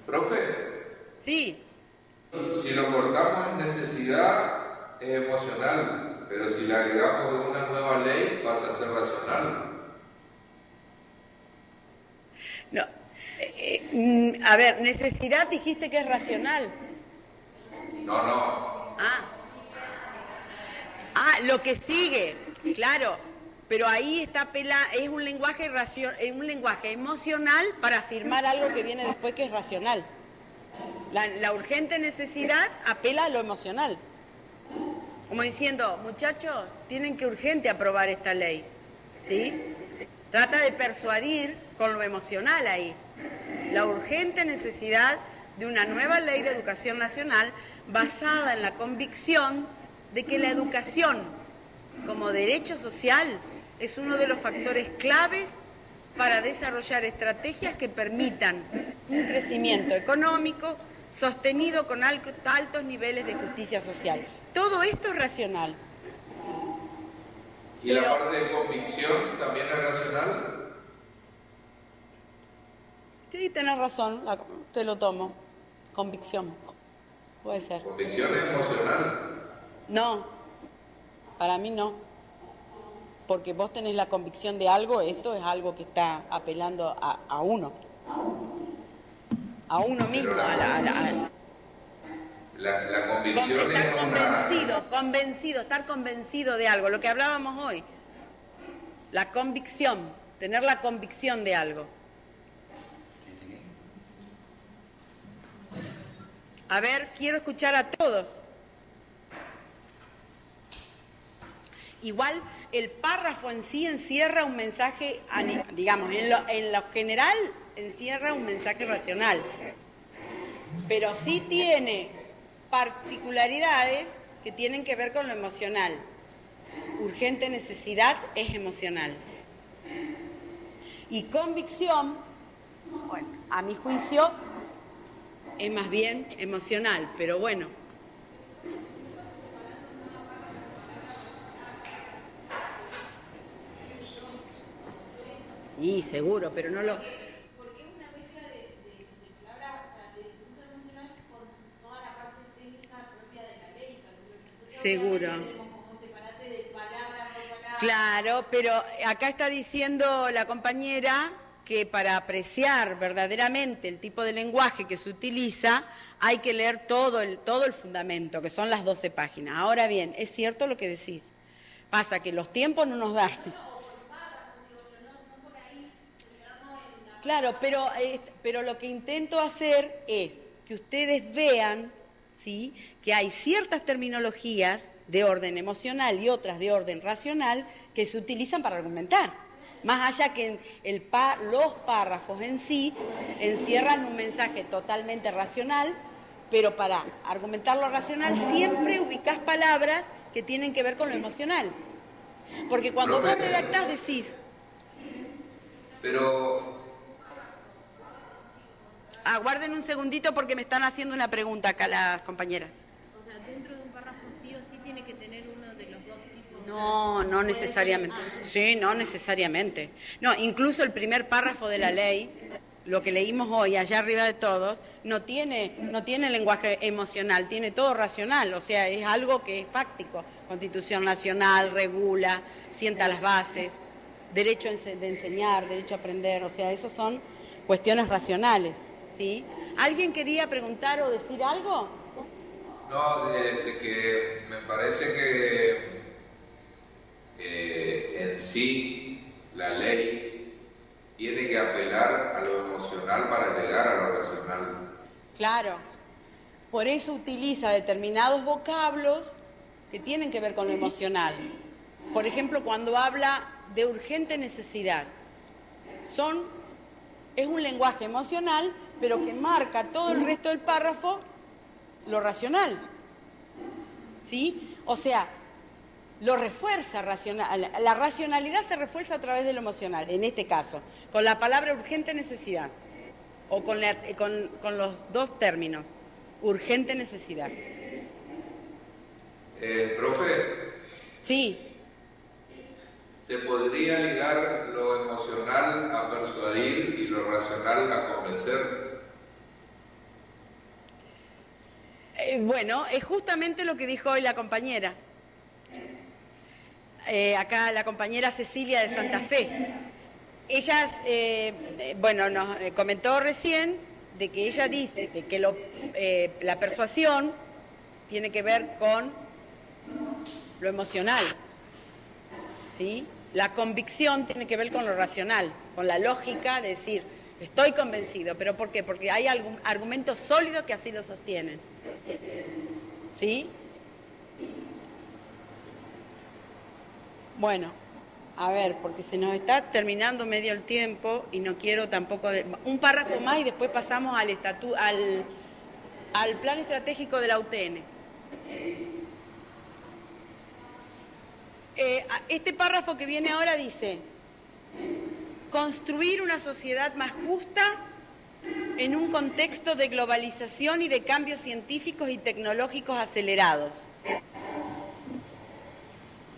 Profe. Sí. Si lo cortamos en necesidad, es emocional, pero si le agregamos de una nueva ley, pasa a ser racional. No. A ver, necesidad dijiste que es racional. No. Lo que sigue, claro. Pero ahí está es un lenguaje emocional para afirmar algo que viene después que es racional. La urgente necesidad apela a lo emocional. Como diciendo, muchachos, tienen que urgente aprobar esta ley. ¿Sí? Trata de persuadir con lo emocional ahí. La urgente necesidad de una nueva ley de educación nacional basada en la convicción de que la educación como derecho social es uno de los factores claves para desarrollar estrategias que permitan un crecimiento económico sostenido con altos niveles de justicia social. Todo esto es racional. ¿Y la parte de convicción también es racional? Sí, tenés razón, te lo tomo. Convicción. Puede ser. ¿Convicción es emocional? No, para mí no. Porque vos tenés la convicción de algo, esto es algo que está apelando a uno. A uno mismo, La convicción es estar convencido de algo, lo que hablábamos hoy. La convicción, tener la convicción de algo. A ver, quiero escuchar a todos. Igual el párrafo en sí encierra un mensaje, digamos, en lo general encierra un mensaje racional, pero sí tiene particularidades que tienen que ver con lo emocional. Urgente necesidad es emocional. Y convicción, bueno, a mi juicio, es más bien emocional, pero bueno. Sí, seguro, pero no lo... Porque es una mezcla de palabras, o sea, de punto emocional con toda la parte técnica propia de la ley. Entonces, seguro. tenemos como ese parate de palabras Claro, pero acá está diciendo la compañera que para apreciar verdaderamente el tipo de lenguaje que se utiliza hay que leer todo el fundamento, que son las 12 páginas. Ahora bien, es cierto lo que decís. Pasa que los tiempos no nos dan. Claro, pero lo que intento hacer es que ustedes vean, ¿sí?, que hay ciertas terminologías de orden emocional y otras de orden racional que se utilizan para argumentar. Más allá que los párrafos en sí encierran un mensaje totalmente racional, pero para argumentar lo racional siempre ubicás palabras que tienen que ver con lo emocional. Porque cuando vos redactás decís... Pero... Aguarden un segundito porque me están haciendo una pregunta acá las compañeras. O sea, dentro de un párrafo sí o sí tiene que tener uno de los dos tipos. No, no necesariamente. Sí, no necesariamente. No, incluso el primer párrafo de la ley, lo que leímos hoy, allá arriba de todos, no tiene lenguaje emocional, tiene todo racional, o sea, es algo que es fáctico. Constitución Nacional, regula, sienta las bases, derecho de enseñar, derecho a aprender, o sea, esos son cuestiones racionales, ¿sí? ¿Alguien quería preguntar o decir algo? No, de que me parece que en sí la ley tiene que apelar a lo emocional para llegar a lo racional. Claro, por eso utiliza determinados vocablos que tienen que ver con lo emocional. Por ejemplo, cuando habla de urgente necesidad, es un lenguaje emocional, pero que marca todo el resto del párrafo lo racional, ¿sí? O sea, lo refuerza racional. La racionalidad se refuerza a través de lo emocional, en este caso, con la palabra urgente necesidad, o con los dos términos, urgente necesidad. Profe. Sí. ¿Se podría ligar lo emocional a persuadir y lo racional a convencer? Bueno, es justamente lo que dijo hoy la compañera. Acá la compañera Cecilia de Santa Fe. Ella, nos comentó recién de que ella dice de que la persuasión tiene que ver con lo emocional, ¿sí? La convicción tiene que ver con lo racional, con la lógica de decir, estoy convencido, ¿pero por qué? Porque hay algún argumento sólido que así lo sostienen, ¿sí? Bueno, a ver, porque se nos está terminando medio el tiempo y no quiero tampoco... Un párrafo más y después pasamos al plan estratégico de la UTN. Este párrafo que viene ahora dice: construir una sociedad más justa en un contexto de globalización y de cambios científicos y tecnológicos acelerados.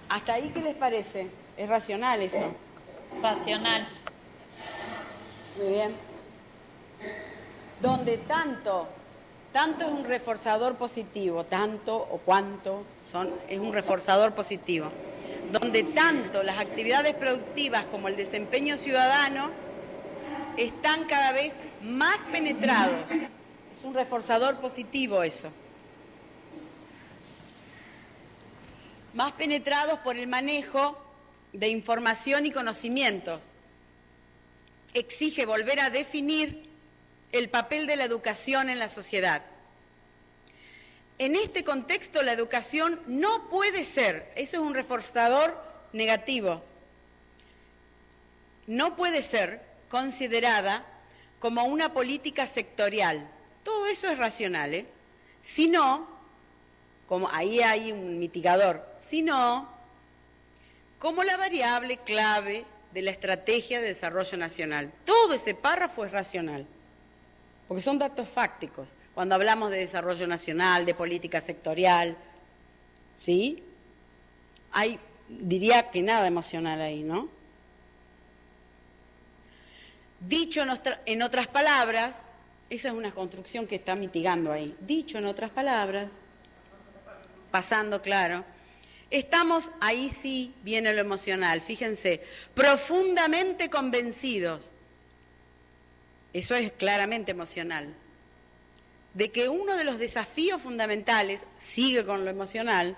¿Hasta ahí qué les parece? ¿Es racional eso? Racional. Muy bien. Donde tanto es un reforzador positivo, tanto o cuánto es un reforzador positivo. Donde tanto las actividades productivas como el desempeño ciudadano están cada vez más penetrados. Es un reforzador positivo eso. Más penetrados por el manejo de información y conocimientos. Exige volver a definir el papel de la educación en la sociedad. En este contexto, la educación no puede ser, eso es un reforzador negativo, no puede ser considerada como una política sectorial. Todo eso es racional, sino, como ahí hay un mitigador, sino como la variable clave de la estrategia de desarrollo nacional. Todo ese párrafo es racional, porque son datos fácticos. Cuando hablamos de desarrollo nacional, de política sectorial, ¿sí? Diría que nada emocional ahí, ¿no? Dicho en otras palabras, esa es una construcción que está mitigando ahí. Dicho en otras palabras, pasando claro, Estamos, ahí sí viene lo emocional, fíjense, profundamente convencidos, eso es claramente emocional, de que uno de los desafíos fundamentales, sigue con lo emocional,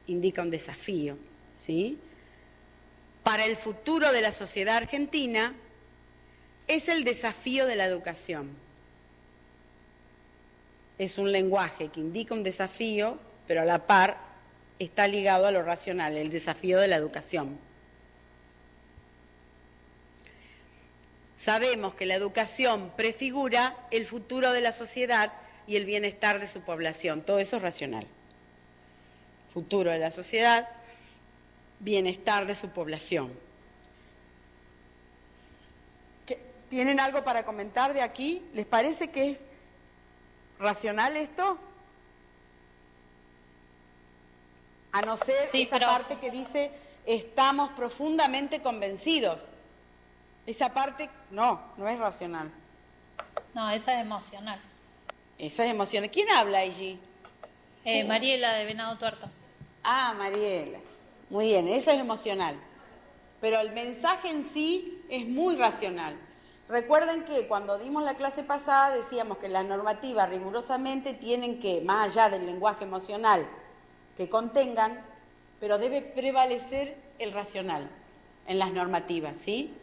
indica un desafío, ¿sí?, para el futuro de la sociedad argentina, es el desafío de la educación. Es un lenguaje que indica un desafío, pero a la par está ligado a lo racional, el desafío de la educación. Sabemos que la educación prefigura el futuro de la sociedad y el bienestar de su población. Todo eso es racional. Futuro de la sociedad, bienestar de su población. ¿Tienen algo para comentar de aquí? ¿Les parece que es racional esto? A no ser esa parte que dice, estamos profundamente convencidos. Esa parte, no es racional. No, esa es emocional. Esa es emocional. ¿Quién habla allí? Mariela de Venado Tuerto. Ah, Mariela. Muy bien, eso es emocional. Pero el mensaje en sí es muy racional. Recuerden que cuando dimos la clase pasada decíamos que las normativas rigurosamente tienen que, más allá del lenguaje emocional que contengan, pero debe prevalecer el racional en las normativas, ¿sí?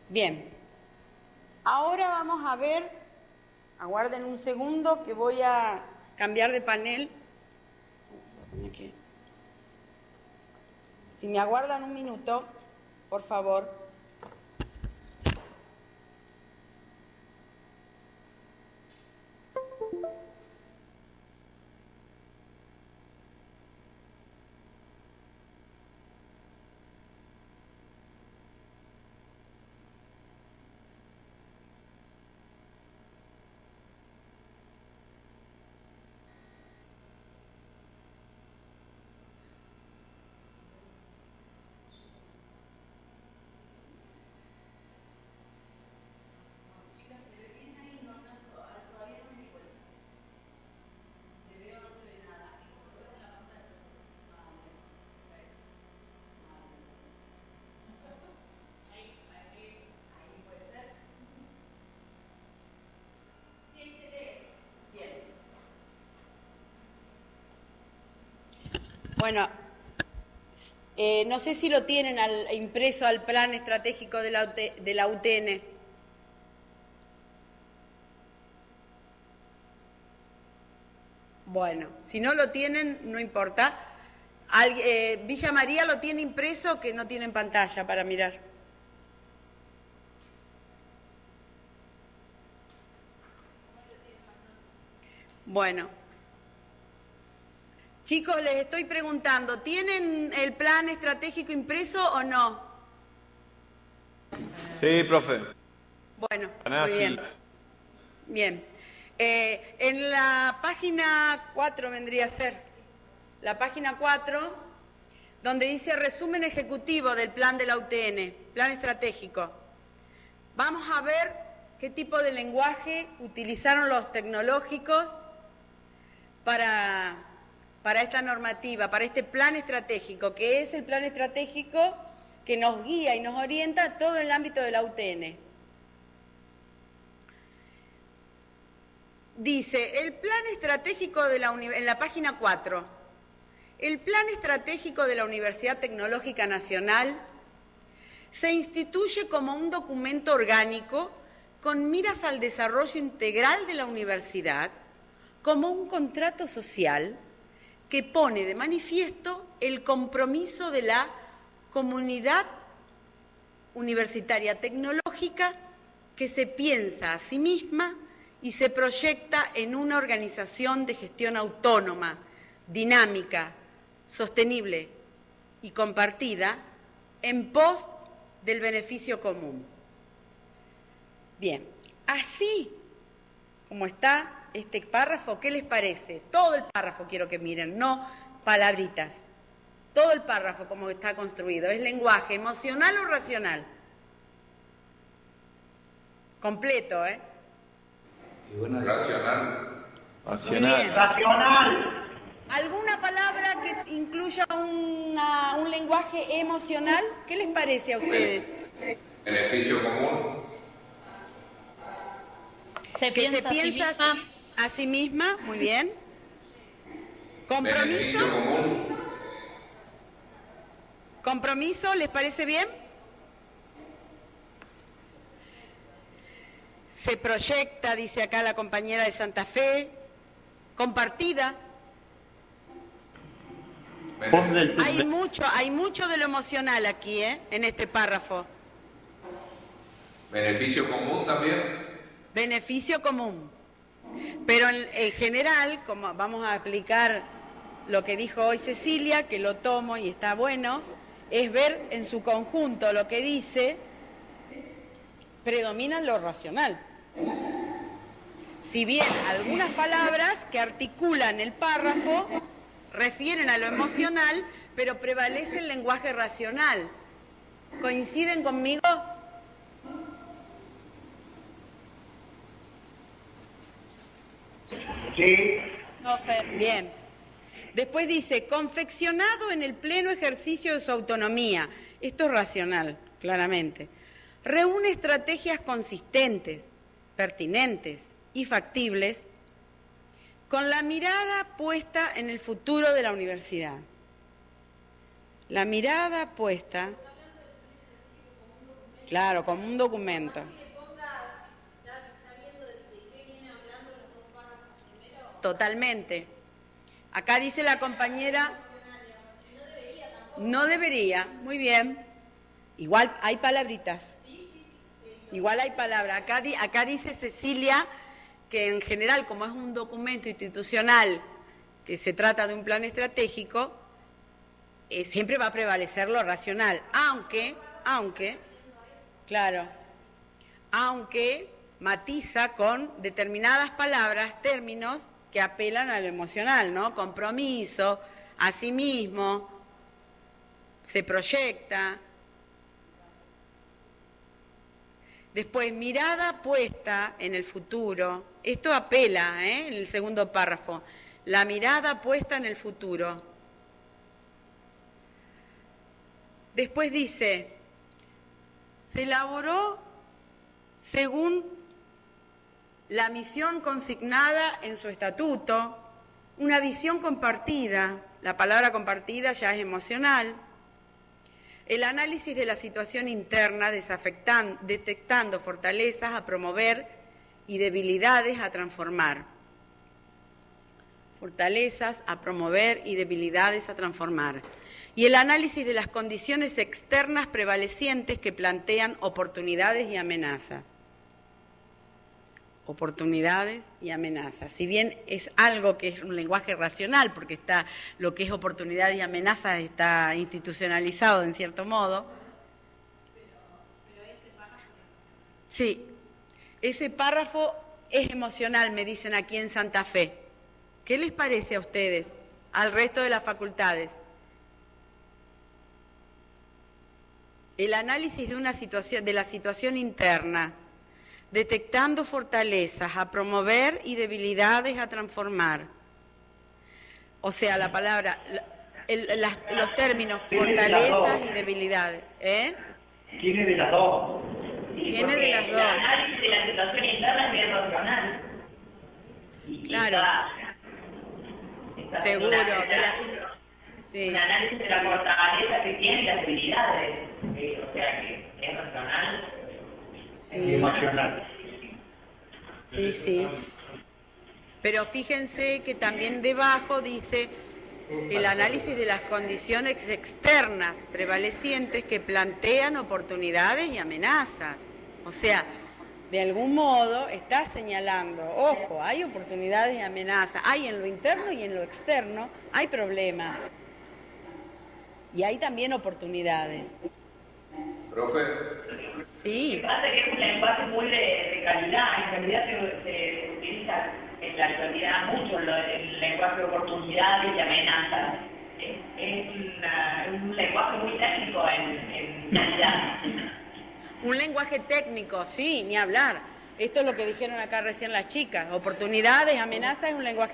Bien. Ahora vamos a ver, aguarden un segundo que voy a cambiar de panel. Si me aguardan un minuto, por favor. Bueno, no sé si lo tienen impreso al plan estratégico de la UTN. Bueno, si no lo tienen, no importa. Villa María lo tiene impreso, que no tiene en pantalla para mirar. Bueno. Chicos, les estoy preguntando, ¿tienen el plan estratégico impreso o no? Sí, profe. Bueno, muy bien. Bien. En la página 4 vendría a ser, la página 4, donde dice resumen ejecutivo del plan de la UTN, plan estratégico. Vamos a ver qué tipo de lenguaje utilizaron los tecnológicos para esta normativa, para este plan estratégico, que es el plan estratégico que nos guía y nos orienta todo en el ámbito de la UTN. Dice, el plan estratégico en la página 4, el plan estratégico de la Universidad Tecnológica Nacional se instituye como un documento orgánico con miras al desarrollo integral de la universidad, como un contrato social que pone de manifiesto el compromiso de la comunidad universitaria tecnológica que se piensa a sí misma y se proyecta en una organización de gestión autónoma, dinámica, sostenible y compartida en pos del beneficio común. Bien, así como está este párrafo, ¿qué les parece? Todo el párrafo quiero que miren, no palabritas. Todo el párrafo como está construido. ¿Es lenguaje emocional o racional? Completo, ¿eh? Racional. Racional. Racional. ¿Alguna palabra que incluya un lenguaje emocional? ¿Qué les parece a ustedes? Beneficio común. Se piensa a sí misma, muy bien. Compromiso. Beneficio común. Compromiso, ¿les parece bien? Se proyecta, dice acá la compañera de Santa Fe. Compartida. Hay mucho de lo emocional aquí, en este párrafo. Beneficio común también. Beneficio común. Pero en general, como vamos a aplicar lo que dijo hoy Cecilia, que lo tomo y está bueno, es ver en su conjunto lo que dice, predomina lo racional. Si bien algunas palabras que articulan el párrafo refieren a lo emocional, pero prevalece el lenguaje racional. ¿Coinciden conmigo? Sí. Bien. Después dice, confeccionado en el pleno ejercicio de su autonomía. Esto es racional, claramente. Reúne estrategias consistentes, pertinentes y factibles con la mirada puesta en el futuro de la universidad. La mirada puesta, claro, como un documento. Totalmente. Acá dice la compañera, no debería, muy bien. Igual hay palabritas. Igual hay palabras. Acá dice Cecilia que en general, como es un documento institucional que se trata de un plan estratégico, siempre va a prevalecer lo racional, aunque matiza con determinadas palabras, términos que apelan a lo emocional, ¿no? Compromiso, a sí mismo, se proyecta. Después, mirada puesta en el futuro. Esto apela, en el segundo párrafo. La mirada puesta en el futuro. Después dice, se elaboró según la misión consignada en su estatuto, una visión compartida. La palabra compartida ya es emocional. El análisis de la situación interna, detectando fortalezas a promover y debilidades a transformar. Fortalezas a promover y debilidades a transformar. Y el análisis de las condiciones externas prevalecientes que plantean oportunidades y amenazas. Oportunidades y amenazas. Si bien es algo que es un lenguaje racional, porque está lo que es oportunidades y amenazas está institucionalizado en cierto modo. Sí, ese párrafo es emocional, me dicen aquí en Santa Fe. ¿Qué les parece a ustedes, al resto de las facultades? El análisis de una situación, de la situación interna, detectando fortalezas a promover y debilidades a transformar. O sea, la palabra, los términos fortalezas y debilidades. Tiene de las dos. Tiene de las dos. El análisis de la situación interna es bien racional. Claro. Seguro. Sí. Un análisis de la fortaleza que tiene y las debilidades. O sea, que es racional. Sí. Emocional. Sí. Pero fíjense que también debajo dice el análisis de las condiciones externas prevalecientes que plantean oportunidades y amenazas. O sea, de algún modo está señalando, ojo, hay oportunidades y amenazas, hay en lo interno y en lo externo, hay problemas. Y hay también oportunidades. Profe. Sí. Lo que pasa es que es un lenguaje muy de calidad. En realidad se utiliza en la actualidad mucho el lenguaje de oportunidades y amenazas. Es un lenguaje muy técnico en calidad. Un lenguaje técnico, sí, ni hablar. Esto es lo que dijeron acá recién las chicas. Oportunidades, amenazas, es un lenguaje.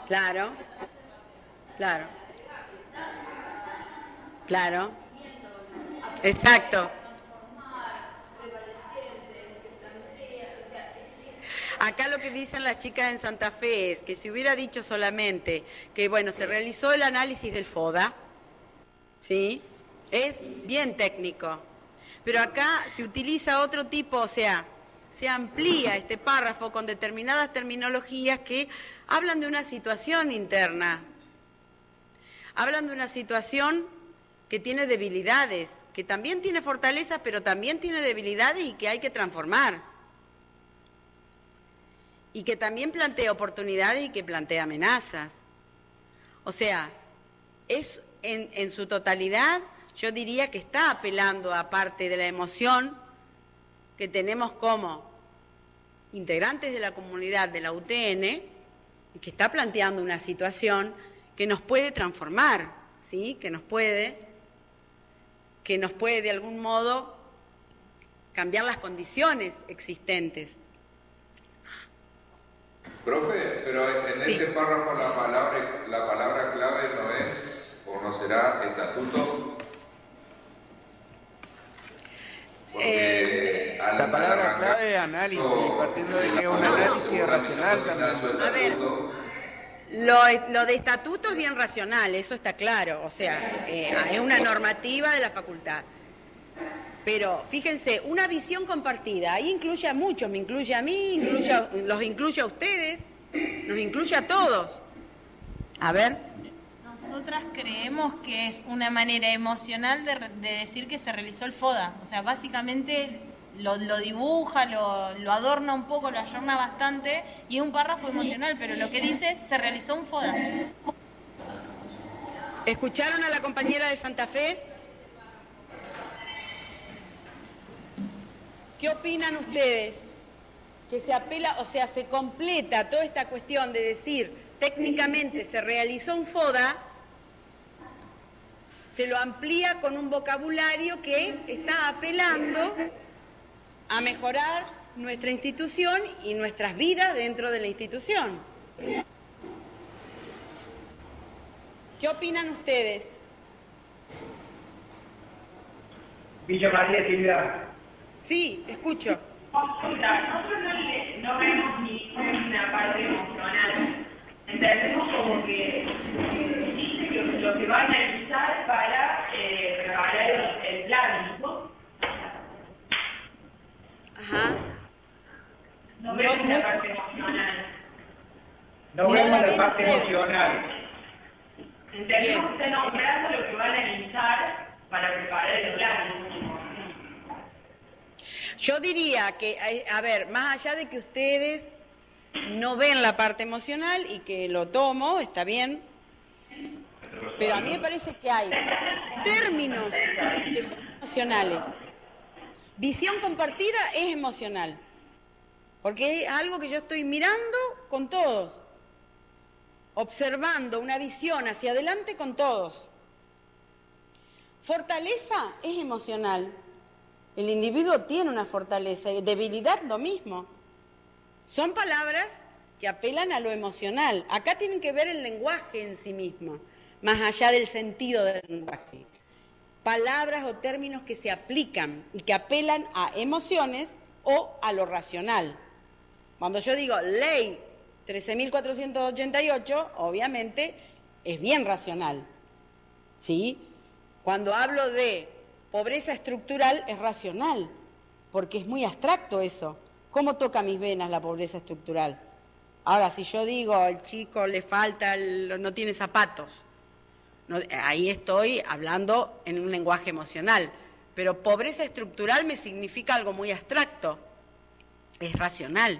Claro, claro, claro, exacto. Acá lo que dicen las chicas en Santa Fe es que si hubiera dicho solamente que, bueno, se realizó el análisis del FODA, ¿sí? Es bien técnico. Pero acá se utiliza otro tipo, o sea, se amplía este párrafo con determinadas terminologías que hablan de una situación interna. Hablan de una situación que tiene debilidades, que también tiene fortalezas, pero también tiene debilidades y que hay que transformar. Y que también plantea oportunidades y que plantea amenazas. O sea, es en su totalidad, yo diría que está apelando a parte de la emoción que tenemos como integrantes de la comunidad de la UTN, y que está planteando una situación que nos puede transformar, ¿sí? Que nos puede de algún modo cambiar las condiciones existentes. Profe, pero en ese párrafo la palabra clave no es o no será estatuto. Porque la palabra clave es análisis, partiendo de que es un análisis racional también. A ver, lo de estatuto es bien racional, eso está claro, o sea, es una normativa de la facultad. Pero fíjense, una visión compartida, ahí incluye a muchos, me incluye a mí, los incluye a ustedes, nos incluye a todos. A ver. Nosotras creemos que es una manera emocional de decir que se realizó el FODA. O sea, básicamente lo dibuja, lo adorna un poco, lo ayorna bastante y es un párrafo emocional, pero lo que dice es se realizó un FODA. ¿Escucharon a la compañera de Santa Fe? ¿Qué opinan ustedes? Que se apela, o sea, se completa toda esta cuestión de decir técnicamente se realizó un FODA, se lo amplía con un vocabulario que está apelando a mejorar nuestra institución y nuestras vidas dentro de la institución. ¿Qué opinan ustedes? Villa María Silvia. Sí, escucho. Nosotros no vemos ninguna parte emocional. Entendemos como que dice que lo que va a analizar para preparar el plan, ¿no? Ajá. No vemos la parte emocional. No vemos la parte emocional. Entendemos que está nombrando lo que va a analizar para preparar el plan. Yo diría que, a ver, más allá de que ustedes no ven la parte emocional y que lo tomo, está bien, pero a mí me parece que hay términos que son emocionales. Visión compartida es emocional, porque es algo que yo estoy mirando con todos, observando una visión hacia adelante con todos. Fortaleza es emocional. El individuo tiene una fortaleza y debilidad lo mismo. Son palabras que apelan a lo emocional. Acá tienen que ver el lenguaje en sí mismo, más allá del sentido del lenguaje. Palabras o términos que se aplican y que apelan a emociones o a lo racional. Cuando yo digo ley 13.488, obviamente es bien racional, ¿sí? Cuando hablo de pobreza estructural es racional, porque es muy abstracto eso. ¿Cómo toca mis venas la pobreza estructural? Ahora, si yo digo, al chico le falta, no tiene zapatos, no, ahí estoy hablando en un lenguaje emocional. Pero pobreza estructural me significa algo muy abstracto, es racional.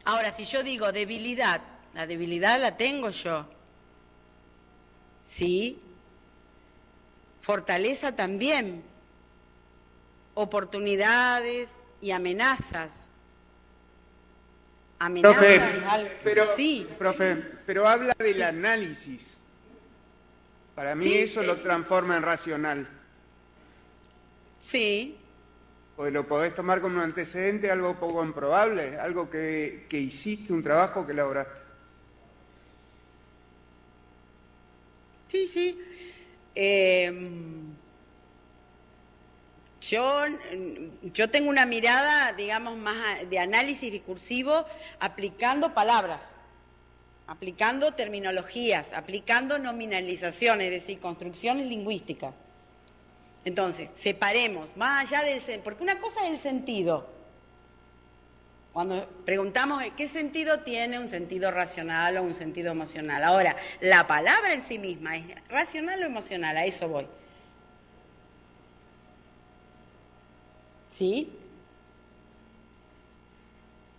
Ahora, si yo digo debilidad, la debilidad la tengo yo, ¿sí? Fortaleza también, oportunidades y amenazas. Amenazas profe, es algo, sí. Profe, pero habla del análisis. Para mí Sí, eso lo transforma en racional. Sí, Pues lo podés tomar como un antecedente, algo poco comprobable, algo que hiciste, un trabajo que elaboraste. Sí. Yo tengo una mirada, digamos, más de análisis discursivo, aplicando palabras, aplicando terminologías, aplicando nominalizaciones, es decir, construcciones lingüísticas. Entonces, separemos, más allá del... Porque una cosa es el sentido. Cuando preguntamos qué sentido tiene, un sentido racional o un sentido emocional. Ahora, la palabra en sí misma, ¿es racional o emocional? A eso voy. ¿Sí?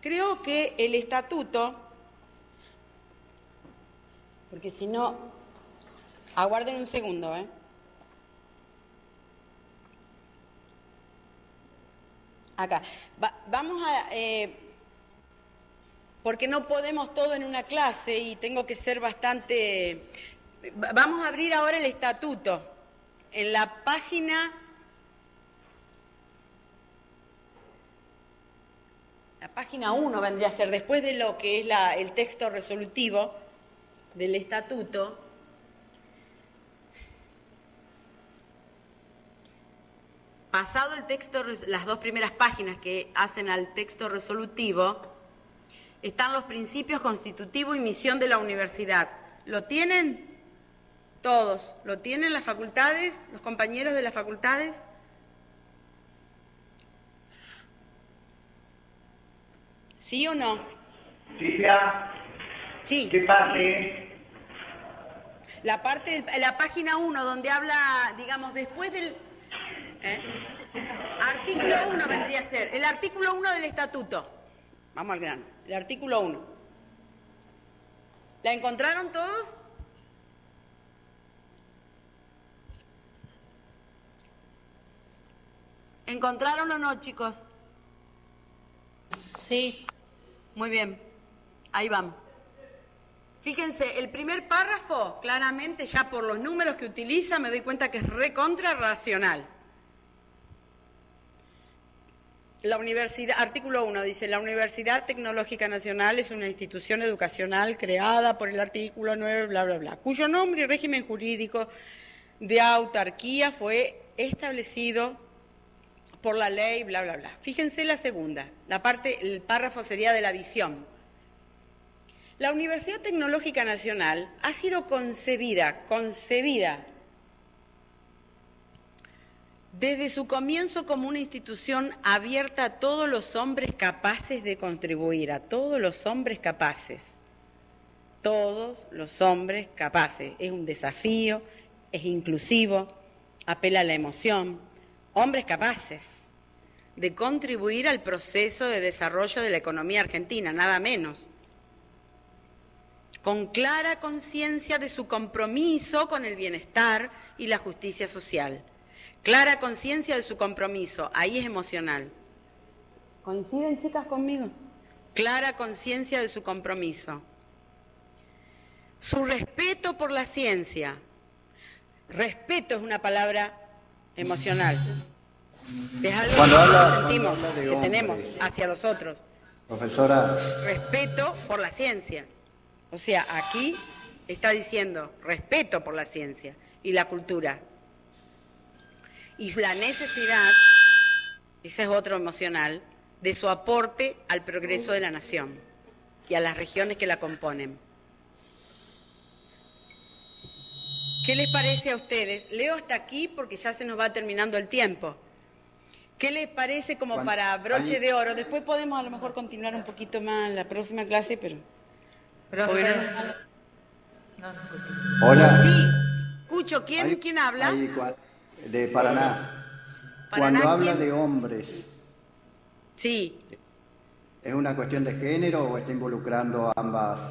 Creo que el estatuto, porque si no, aguarden un segundo, Acá. Vamos a... porque no podemos todo en una clase y tengo que ser bastante... Vamos a abrir ahora el estatuto. En la página... La página 1 vendría a ser, después de lo que es el texto resolutivo del estatuto. Pasado el texto, las dos primeras páginas que hacen al texto resolutivo, están los principios constitutivos y misión de la universidad. ¿Lo tienen todos? ¿Lo tienen las facultades, los compañeros de las facultades? ¿Sí o no? Silvia. Sí. ¿Qué parte? La página 1, donde habla, digamos, después del... Artículo 1 vendría a ser, el artículo 1 del estatuto. Vamos al grano, el artículo 1. ¿La encontraron todos? ¿Encontraron o no, chicos? Sí. Muy bien, ahí van. Fíjense, el primer párrafo, claramente ya por los números que utiliza me doy cuenta que es recontra racional. La universidad, artículo 1 dice, la Universidad Tecnológica Nacional es una institución educacional creada por el artículo 9, bla, bla, bla, cuyo nombre y régimen jurídico de autarquía fue establecido por la ley, bla, bla, bla. Fíjense la segunda, el párrafo sería de la visión. La Universidad Tecnológica Nacional ha sido concebida desde su comienzo como una institución abierta a todos los hombres capaces de contribuir, a todos los hombres capaces. Todos los hombres capaces. Es un desafío, es inclusivo, apela a la emoción. Hombres capaces de contribuir al proceso de desarrollo de la economía argentina, nada menos. Con clara conciencia de su compromiso con el bienestar y la justicia social. Clara conciencia de su compromiso, ahí es emocional. ¿Coinciden, chicas, conmigo? Clara conciencia de su compromiso. Su respeto por la ciencia. Respeto es una palabra emocional. Es algo que sentimos, que tenemos hacia los otros. Profesora. Respeto por la ciencia. O sea, aquí está diciendo respeto por la ciencia y la cultura. Y la necesidad, ese es otro emocional, de su aporte al progreso de la nación y a las regiones que la componen. ¿Qué les parece a ustedes? Leo hasta aquí porque ya se nos va terminando el tiempo. ¿Qué les parece como para broche de oro? Después podemos a lo mejor continuar un poquito más en la próxima clase, pero... Hola. Sí, escucho. ¿Quién habla? De Paraná. Cuando habla de hombres, sí, ¿es una cuestión de género o está involucrando ambas?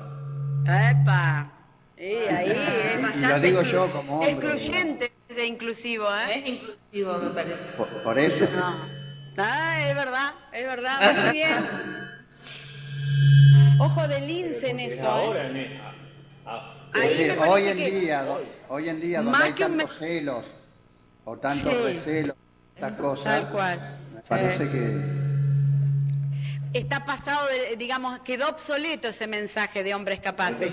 ¡Epa! Ahí es bastante y lo digo yo como hombre. Excluyente de inclusivo, Es inclusivo, me parece. Por eso. Es verdad. Muy bien. Ojo de lince en eso, Es decir, hoy en día donde hay tantos celos o tantos recelos, estas cosas, tal cual. Parece que... Está pasado, digamos, quedó obsoleto ese mensaje de hombres capaces.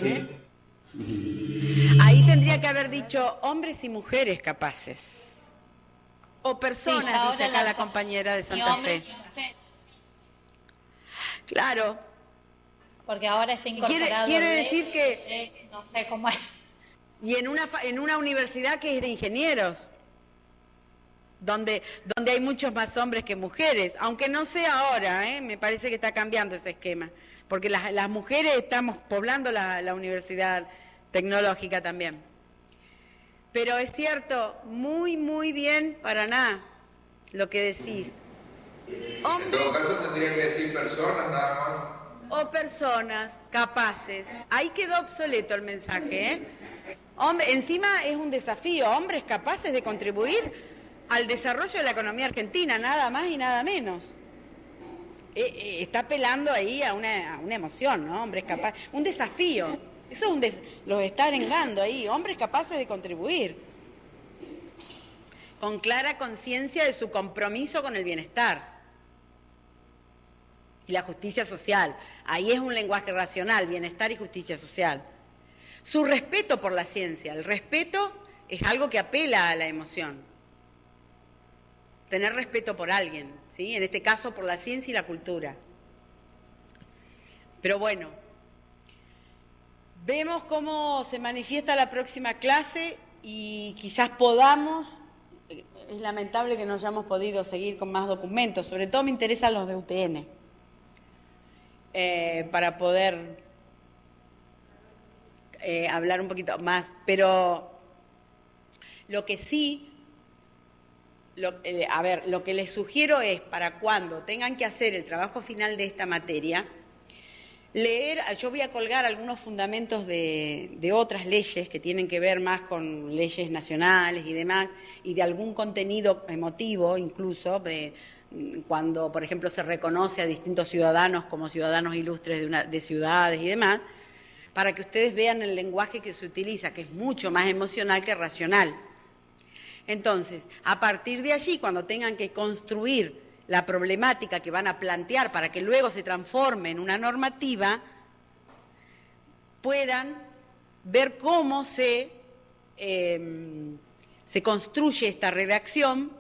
Ahí tendría que haber dicho hombres y mujeres capaces. O personas, Sí, dice acá la compañera de Santa Fe. Claro. Porque ahora está incorporado. Quiere decir que... no sé cómo es. Y en una universidad que es de ingenieros, donde hay muchos más hombres que mujeres, aunque no sea ahora, me parece que está cambiando ese esquema, porque las mujeres estamos poblando la universidad tecnológica también. Pero es cierto, muy, muy bien, Paraná, lo que decís. En todo caso tendría que decir personas nada más. O personas capaces. Ahí quedó obsoleto el mensaje, encima es un desafío, hombres capaces de contribuir al desarrollo de la economía argentina, nada más y nada menos. Está apelando ahí a una emoción, ¿no? Hombres capaces, un desafío. Eso es los está arengando ahí, hombres capaces de contribuir, con clara conciencia de su compromiso con el bienestar y la justicia social. Ahí es un lenguaje racional, bienestar y justicia social. Su respeto por la ciencia, el respeto es algo que apela a la emoción. Tener respeto por alguien, ¿sí? En este caso por la ciencia y la cultura. Pero bueno, vemos cómo se manifiesta la próxima clase y quizás podamos, es lamentable que no hayamos podido seguir con más documentos, sobre todo me interesan los de UTN, para poder hablar un poquito más, pero lo que sí, lo que les sugiero es, para cuando tengan que hacer el trabajo final de esta materia, leer, yo voy a colgar algunos fundamentos de otras leyes que tienen que ver más con leyes nacionales y demás, y de algún contenido emotivo incluso, cuando, por ejemplo, se reconoce a distintos ciudadanos como ciudadanos ilustres de ciudades y demás, para que ustedes vean el lenguaje que se utiliza, que es mucho más emocional que racional. Entonces, a partir de allí, cuando tengan que construir la problemática que van a plantear para que luego se transforme en una normativa, puedan ver cómo se construye esta redacción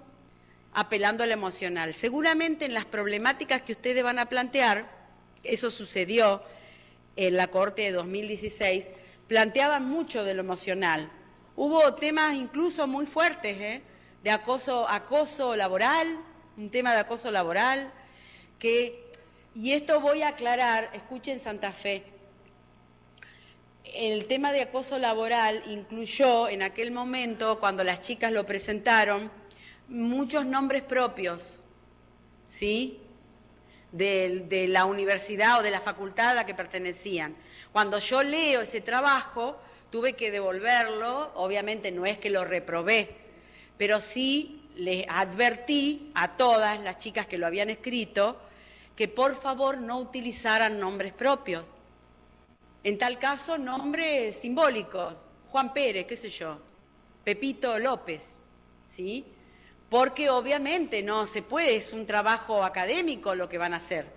apelando a lo emocional. Seguramente en las problemáticas que ustedes van a plantear, eso sucedió en la Corte de 2016, planteaban mucho de lo emocional. Hubo temas incluso muy fuertes, de acoso laboral, un tema de acoso laboral, y esto voy a aclarar, escuchen Santa Fe, el tema de acoso laboral incluyó en aquel momento, cuando las chicas lo presentaron, muchos nombres propios, ¿sí?, de la universidad o de la facultad a la que pertenecían. Cuando yo leo ese trabajo, tuve que devolverlo, obviamente no es que lo reprobé, pero sí les advertí a todas las chicas que lo habían escrito que por favor no utilizaran nombres propios. En tal caso, nombres simbólicos, Juan Pérez, qué sé yo, Pepito López, ¿sí? Porque obviamente no se puede, es un trabajo académico lo que van a hacer.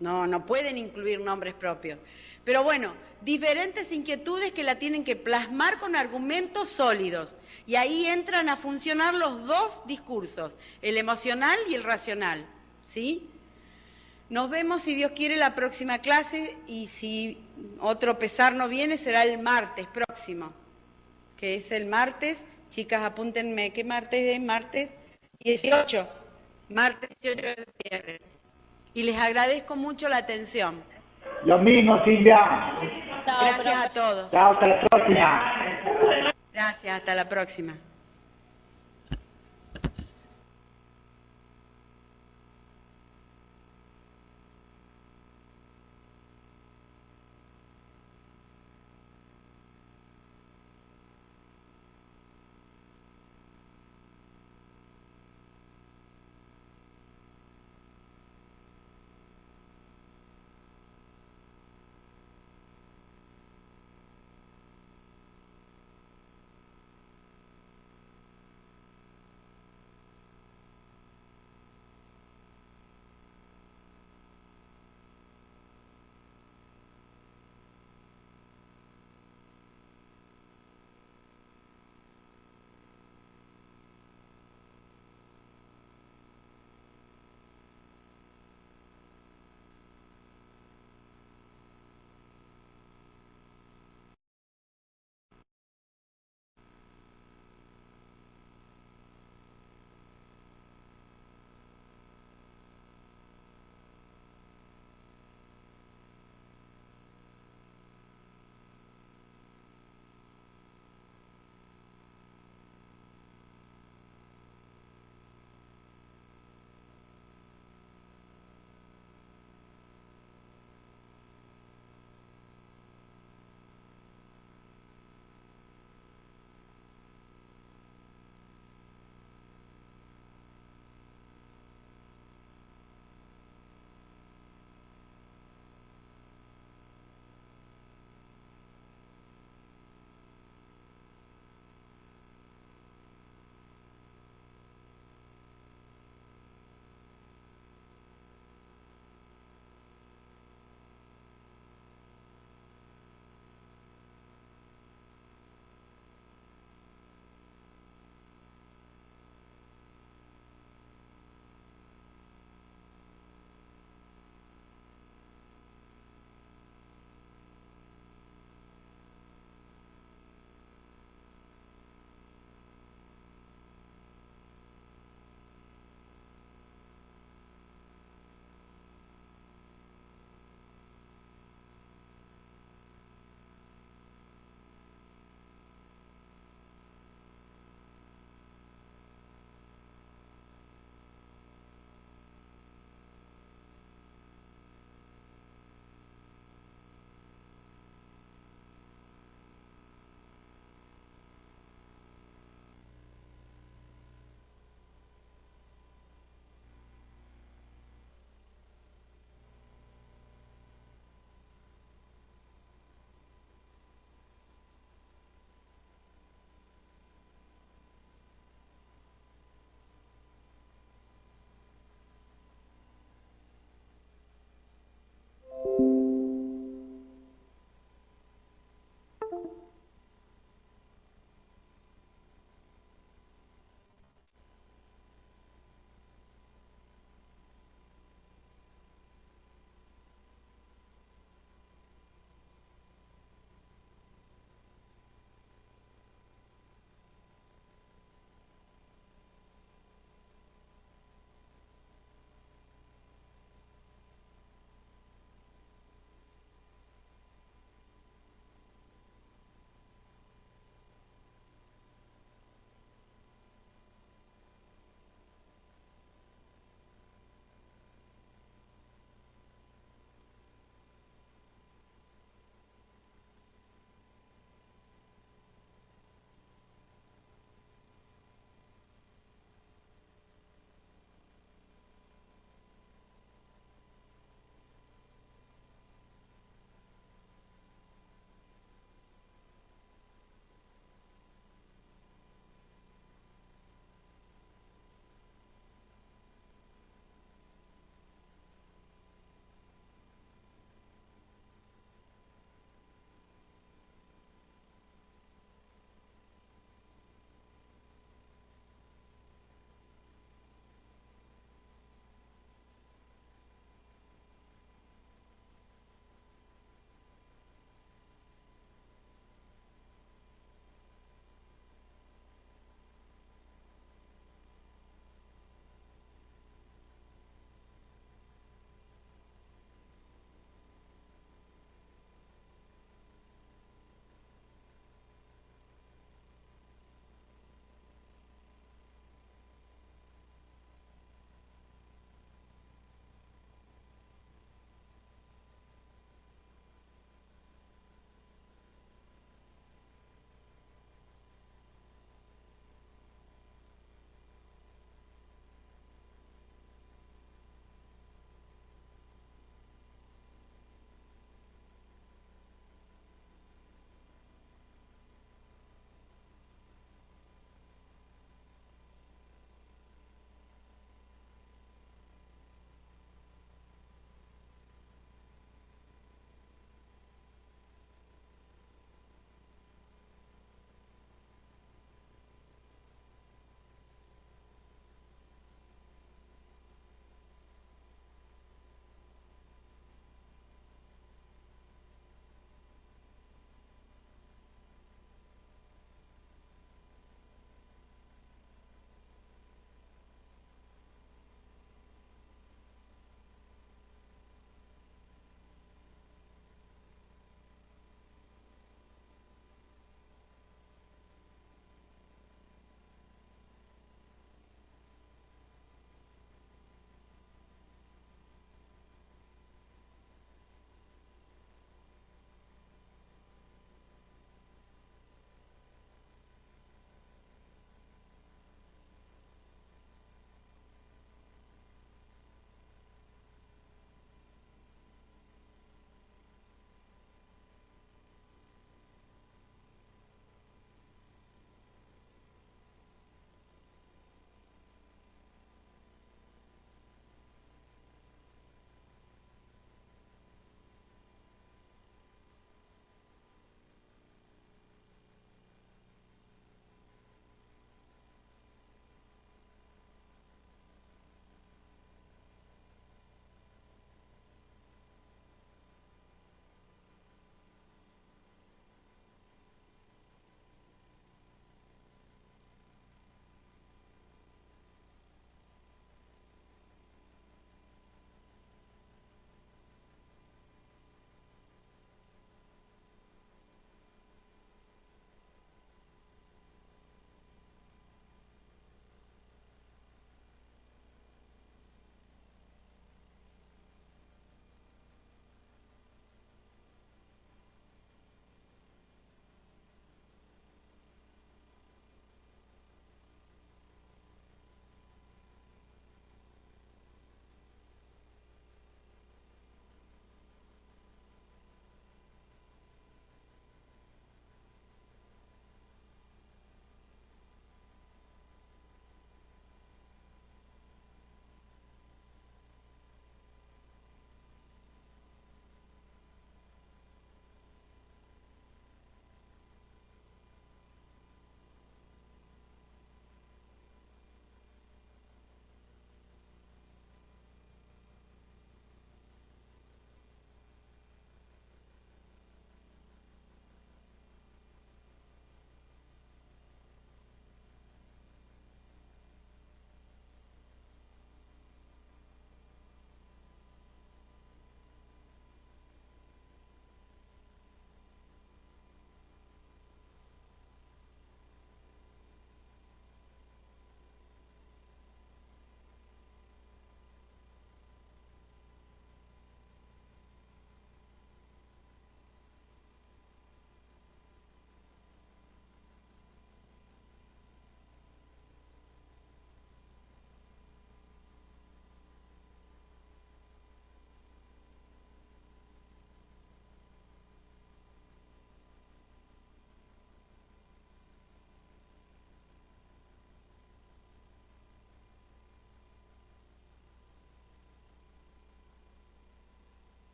No pueden incluir nombres propios. Pero bueno, diferentes inquietudes que la tienen que plasmar con argumentos sólidos. Y ahí entran a funcionar los dos discursos, el emocional y el racional, ¿sí? Nos vemos, si Dios quiere, la próxima clase, y si otro pesar no viene, será el martes próximo, que es el martes. Chicas, apúntenme, ¿qué martes es? Martes 18. Martes 18 de septiembre. Y les agradezco mucho la atención. Lo mismo, Silvia. Gracias a todos. Chao, hasta la próxima. Gracias, hasta la próxima.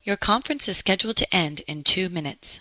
Your conference is scheduled to end in 2 minutes.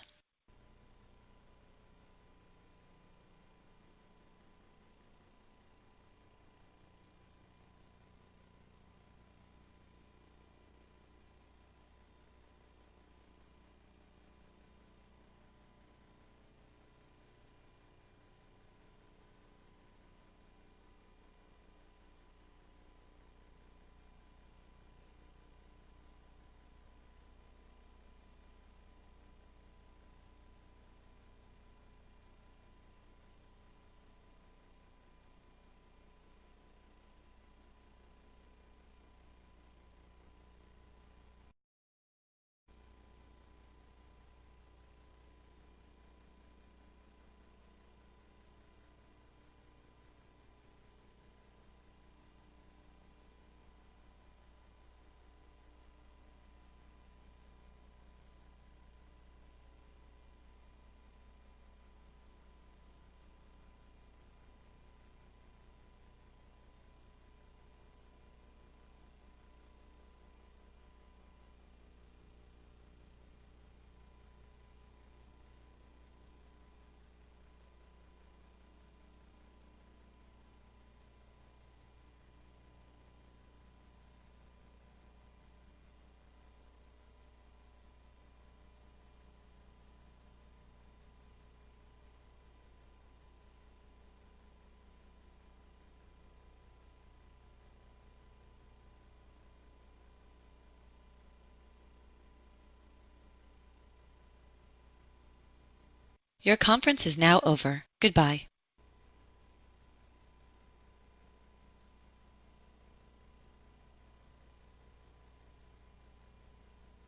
Your conference is now over. Goodbye.